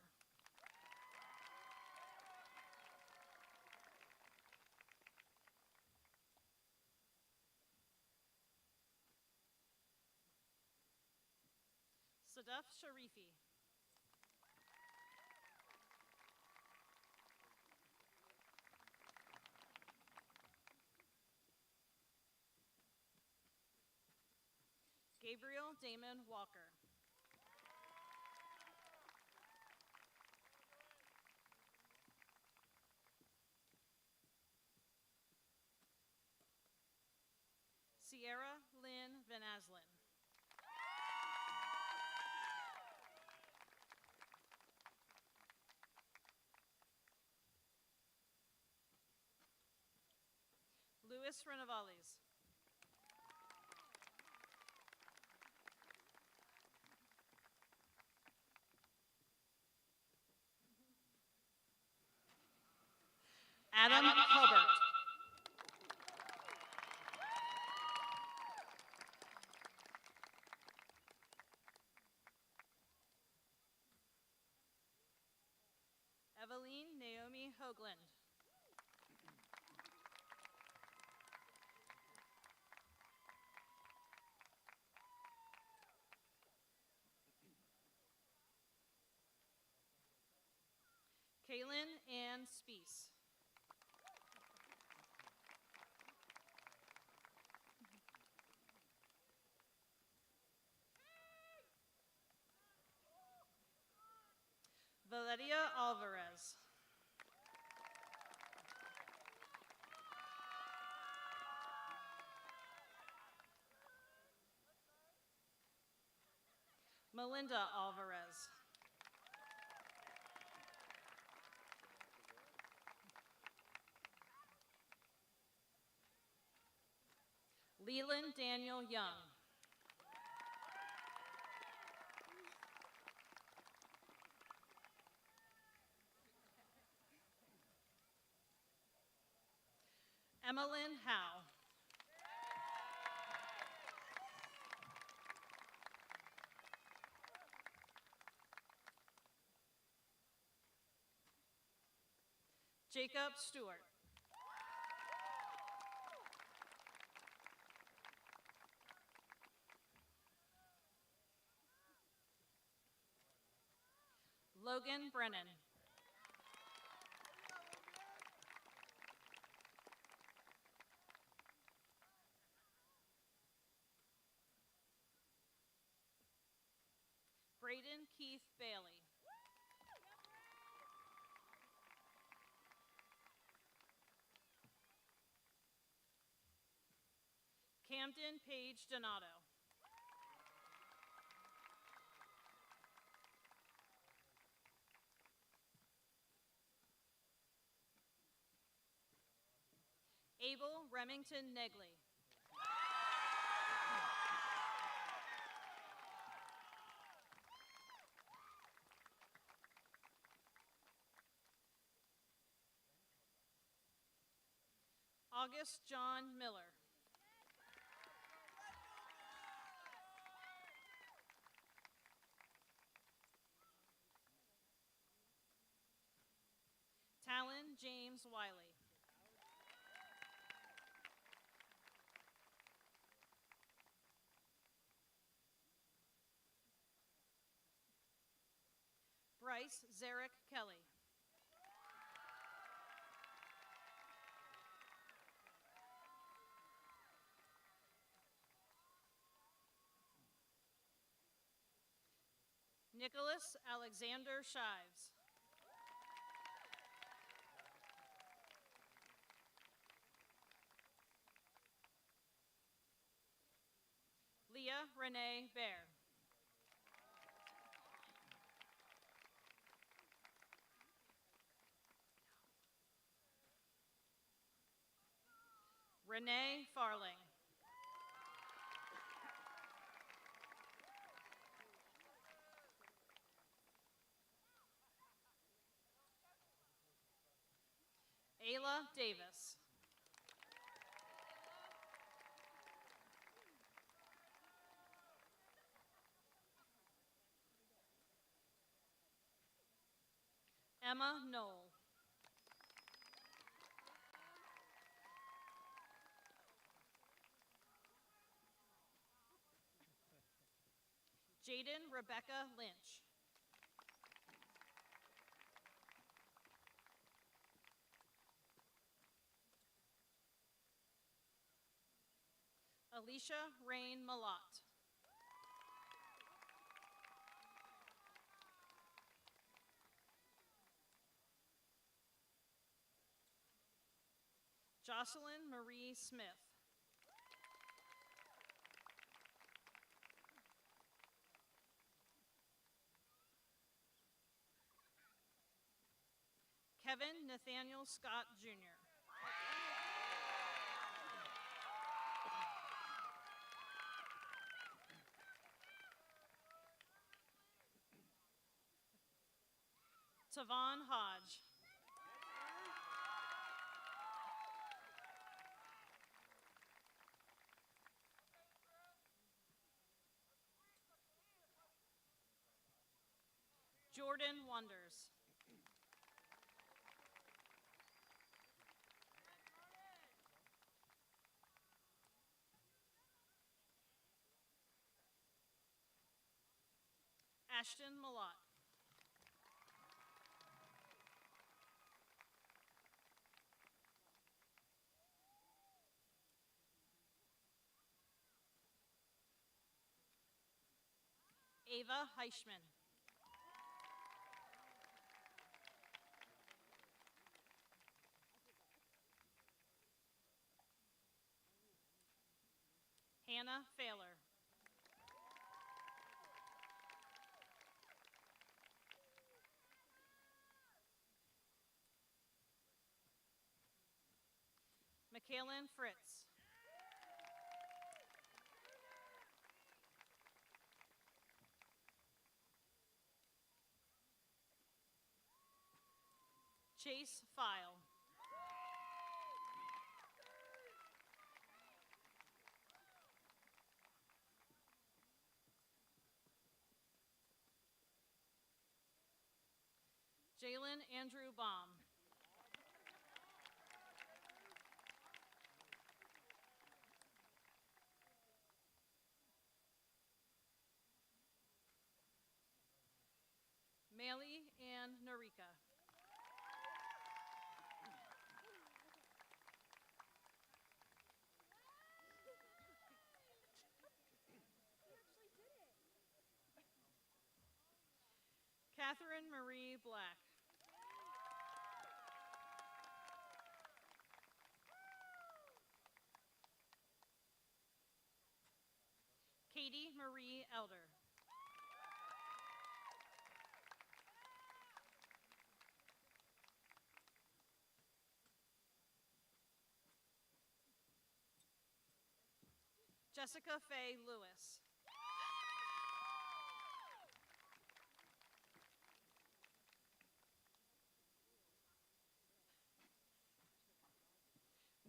Sadaf Sharifi. Gabriel Damon Walker. Sierra Lynn Van Aslen. Luis Renavales. Adam Hubbard. Eveline Naomi Hoagland. Kaylin Ann Spees. Valeria Alvarez. Melinda Alvarez. Leland Daniel Young. Emmeline Howe. Jacob Stewart. Logan Brennan. Braden Keith Bailey. Camden Page Donato. Abel Remington Negley. August John Miller. Talon James Wiley. Bryce Zarek Kelly. Nicholas Alexander Shives. Leah Renee Bear. Renee Farling. Ayla Davis. Emma Knoll. Jaden Rebecca Lynch. Alicia Rain Malott. Jocelyn Marie Smith. Kevin Nathaniel Scott, Jr. Tavon Hodge. Jordan Wonders. Ashton Malott. Ava Heichman. Hannah Failer. Michaelin Fritz. Chase File. Jalen Andrew Baum. Maley Ann Narika. Catherine Marie Black. Katie Marie Elder. Jessica Faye Lewis.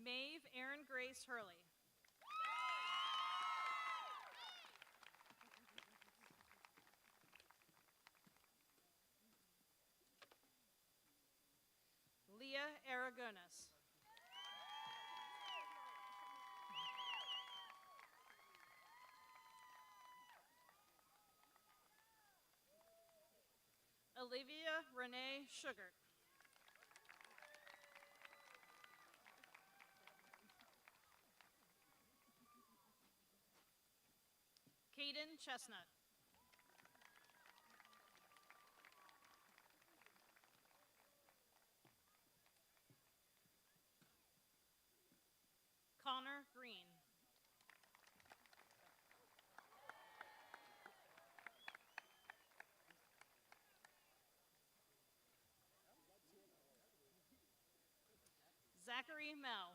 Maeve Erin Grace Hurley. Leah Aragonis. Olivia Renee Sugart. Caden Chestnut. Connor Green. Zachary Mell.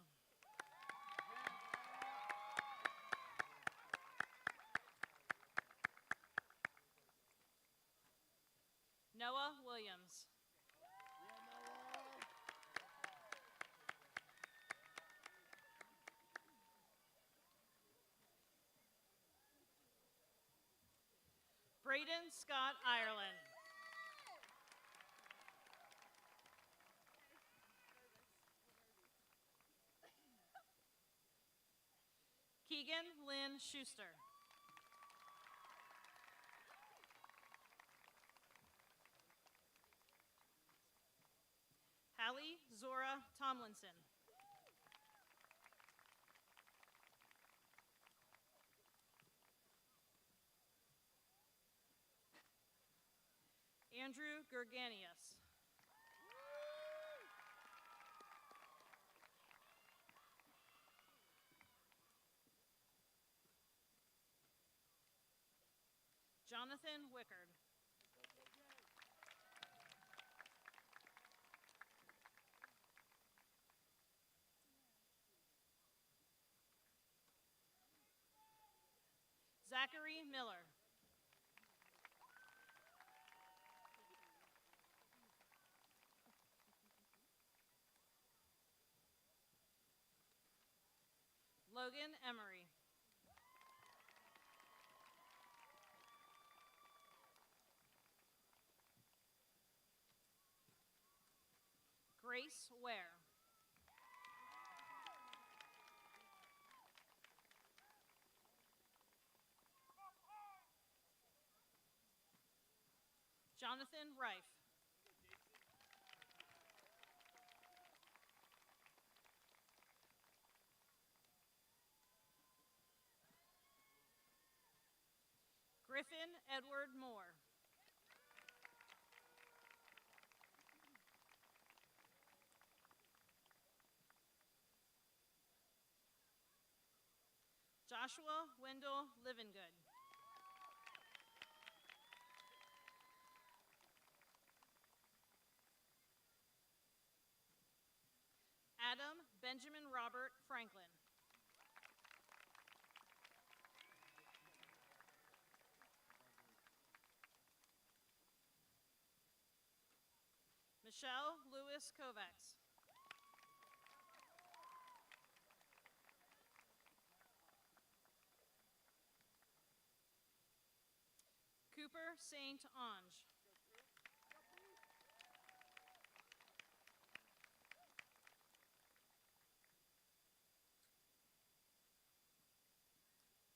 Noah Williams. Braden Scott Ireland. Keegan Lynn Schuster. Hallie Zora Tomlinson. Andrew Gerganius. Jonathan Wickard. Zachary Miller. Logan Emery. Grace Ware. Jonathan Reif. Griffin Edward Moore. Joshua Wendell Livingood. Adam Benjamin Robert Franklin. Michelle Lewis Kovacs. Cooper Saint Ange.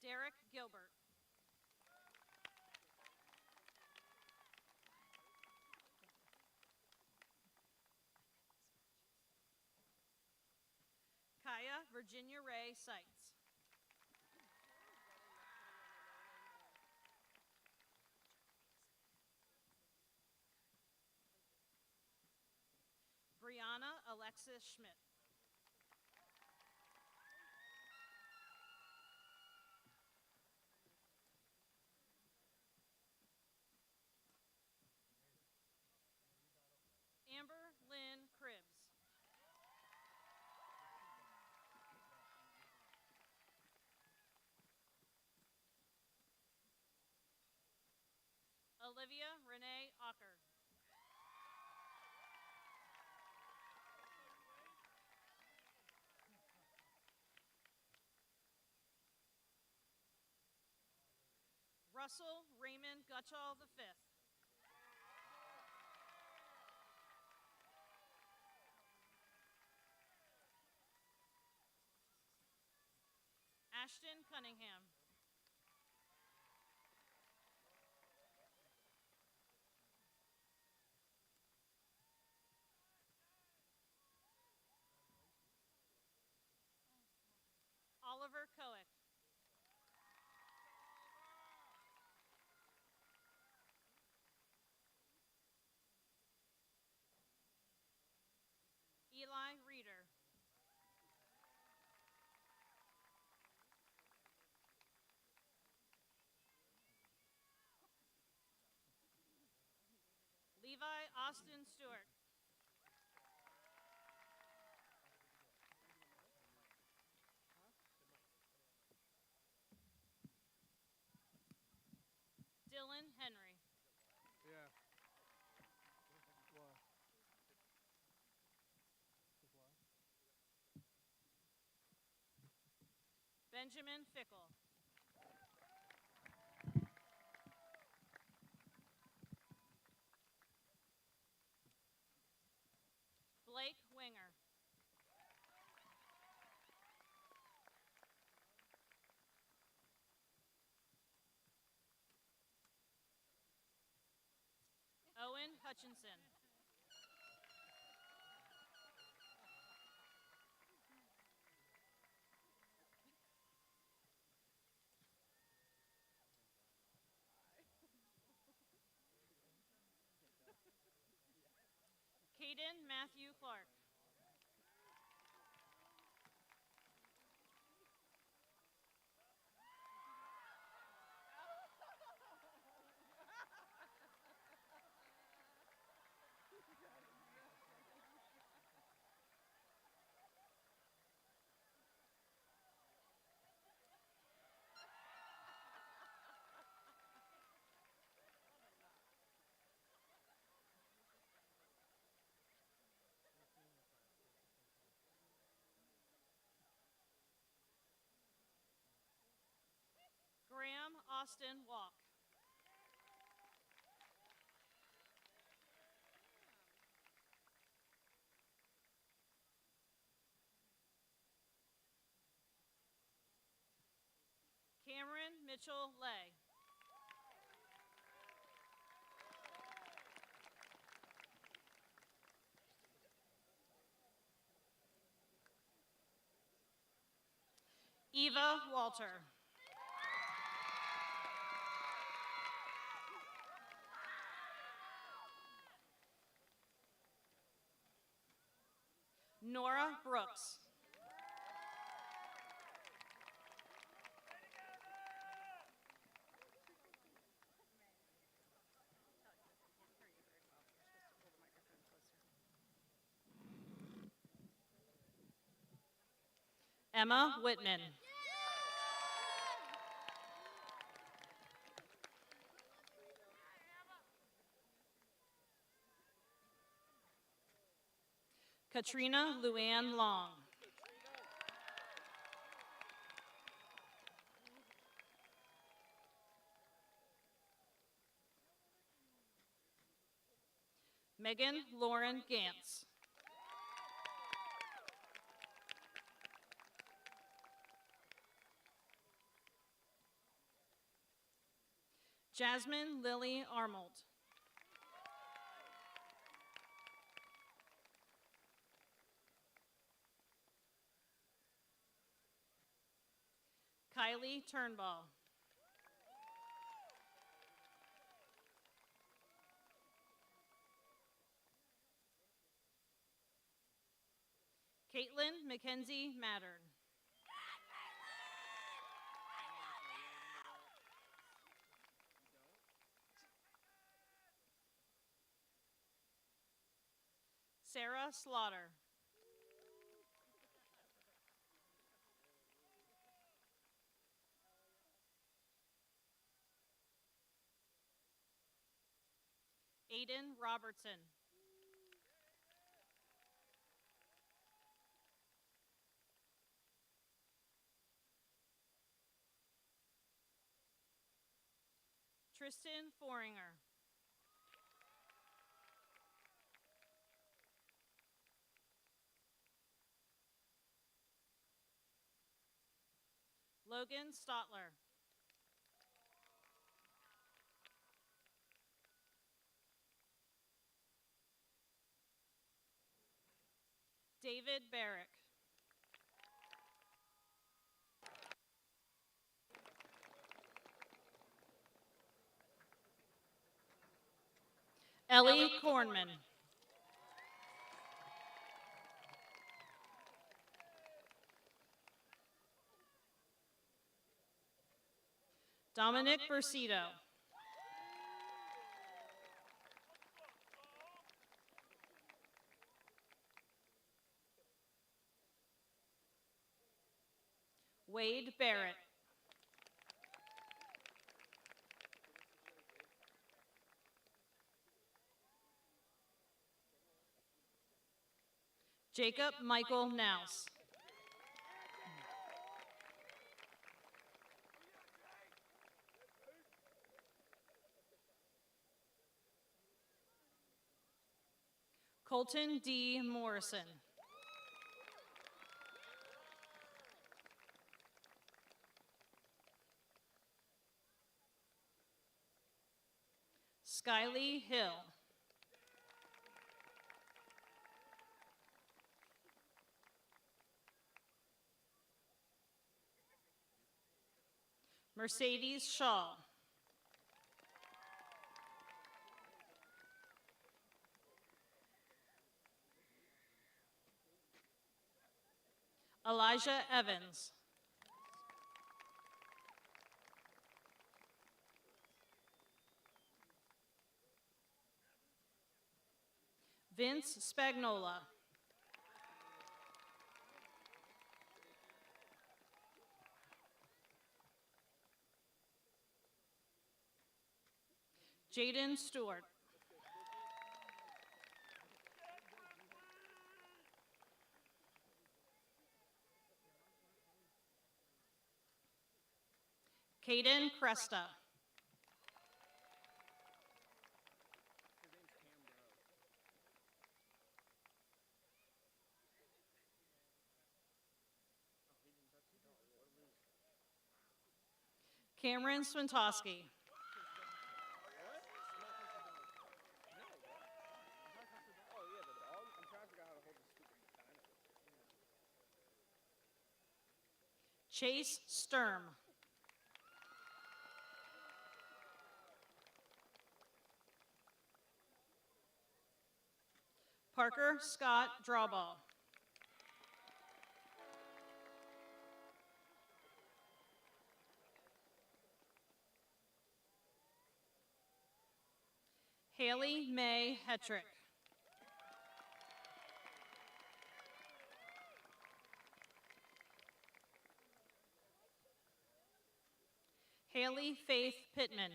Derek Gilbert. Kaya Virginia Ray Seitz. Brianna Alexis Schmidt. Amber Lynn Cribbs. Olivia Renee Ocker. Russell Raymond Gutchall V. Ashton Cunningham. Oliver Coick. Eli Reeder. Levi Austin Stewart. Dylan Henry. Yeah. Benjamin Fickle. Blake Winger. Owen Hutchinson. Caden Matthew Clark. Graham Austin Walk. Cameron Mitchell Lay. Eva Walter. Nora Brooks. Emma Whitman. Katrina Luann Long. Megan Lauren Gantz. Jasmine Lily Armold. Kylie Turnbull. Caitlin Mackenzie Mattern. Sarah Slaughter. Aiden Robertson. Tristan Foringer. Logan Stotler. David Barrick. Ellie Kornman. Dominic Versito. Wade Barrett. Jacob Michael Naus. Colton D. Morrison. Skylee Hill. Mercedes Shaw. Elijah Evans. Vince Spagnola. Jaden Stewart. Caden Cresta. Cameron Swintoski. Chase Sturm. Parker Scott Drawball. Haley May Hetrick. Haley Faith Pittman.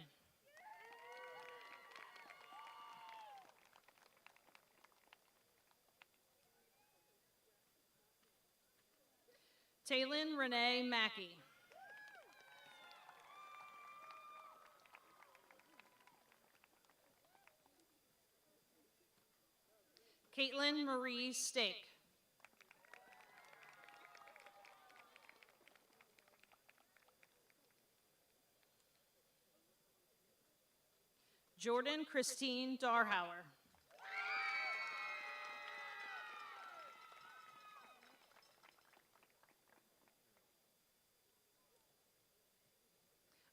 Taylin Renee Mackey. Caitlin Marie Stake. Jordan Christine Darhauer.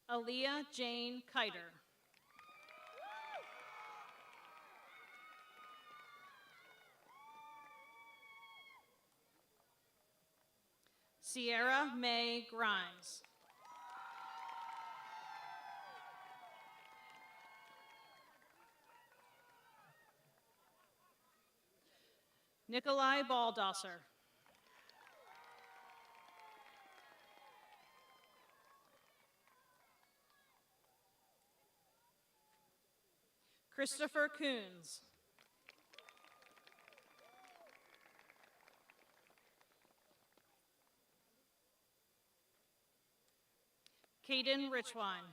Aaliyah Jane Kiter. Sierra May Grimes. Nikolai Baldosser. Christopher Coons. Caden Richwine.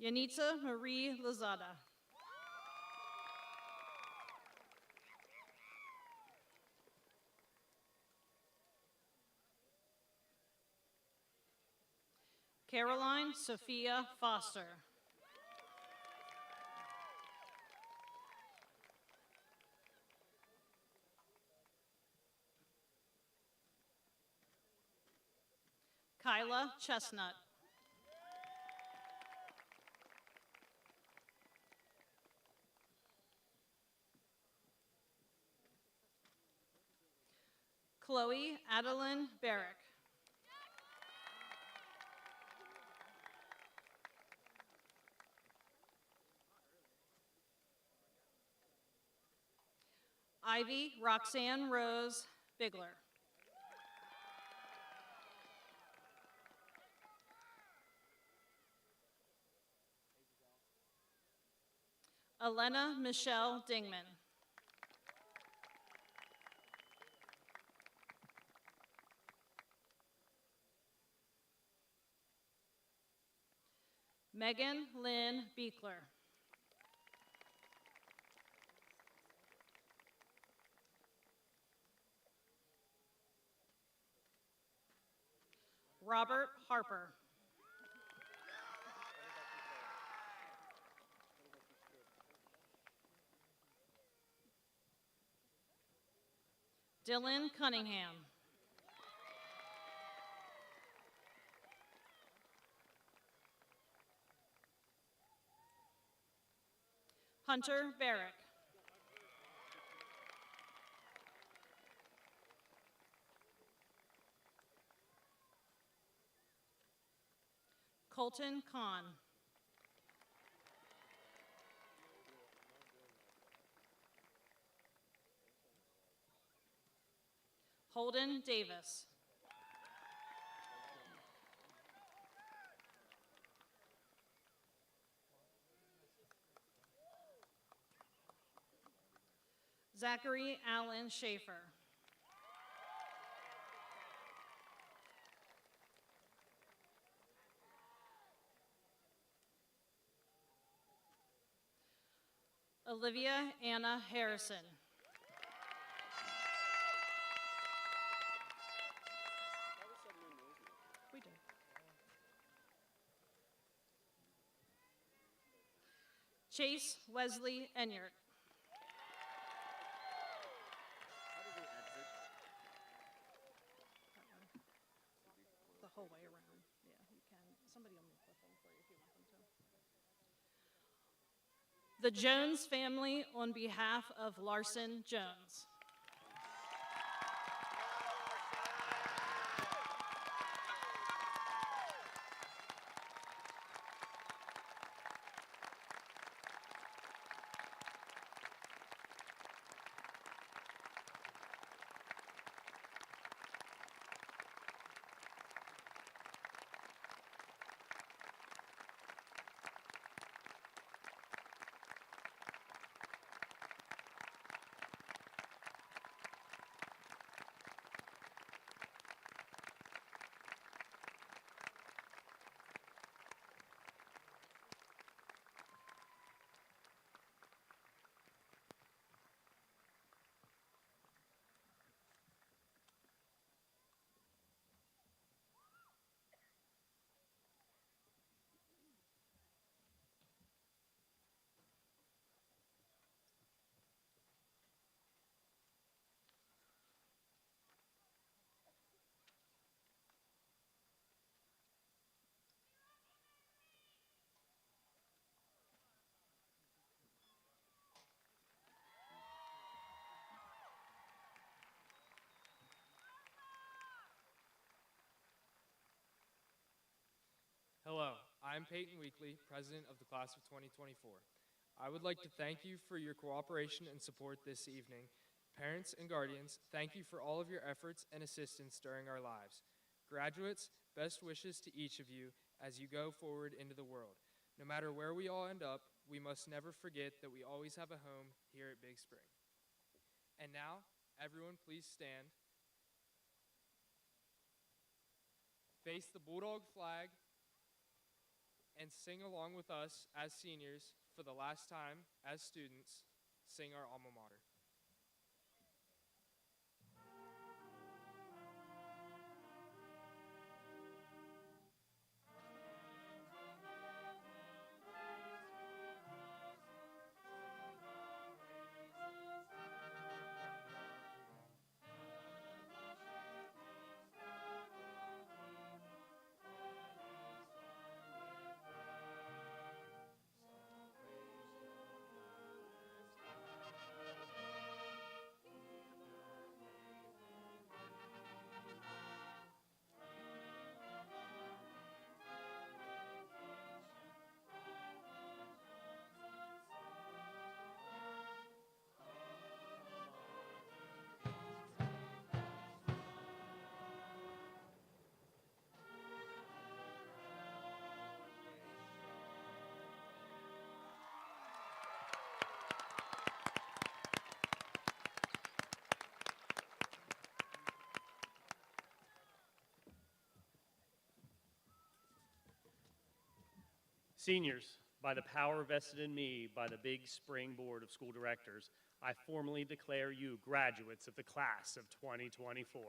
Yanitza Marie Lozada. Caroline Sophia Foster. Kyla Chestnut. Chloe Adeline Barrick. Ivy Roxanne Rose Bigler. Elena Michelle Dingman. Megan Lynn Beekler. Robert Harper. Dylan Cunningham. Hunter Barrick. Colton Kahn. Holden Davis. Zachary Allen Schaefer. Olivia Anna Harrison. We did. Chase Wesley Enyart. The whole way around. Yeah, you can. Somebody will move the thing for you if you want them to. The Jones family on behalf of Larson Jones. Hello, I'm Peyton Weekly, President of the Class of 2024. I would like to thank you for your cooperation and support this evening. Parents and guardians, thank you for all of your efforts and assistance during our lives. Graduates, best wishes to each of you as you go forward into the world. No matter where we all end up, we must never forget that we always have a home here at Big Spring. And now, everyone please stand. Face the Bulldog flag and sing along with us as seniors for the last time as students, sing our alma mater. Seniors, by the power vested in me by the Big Spring Board of School Directors, I formally declare you graduates of the class of 2024.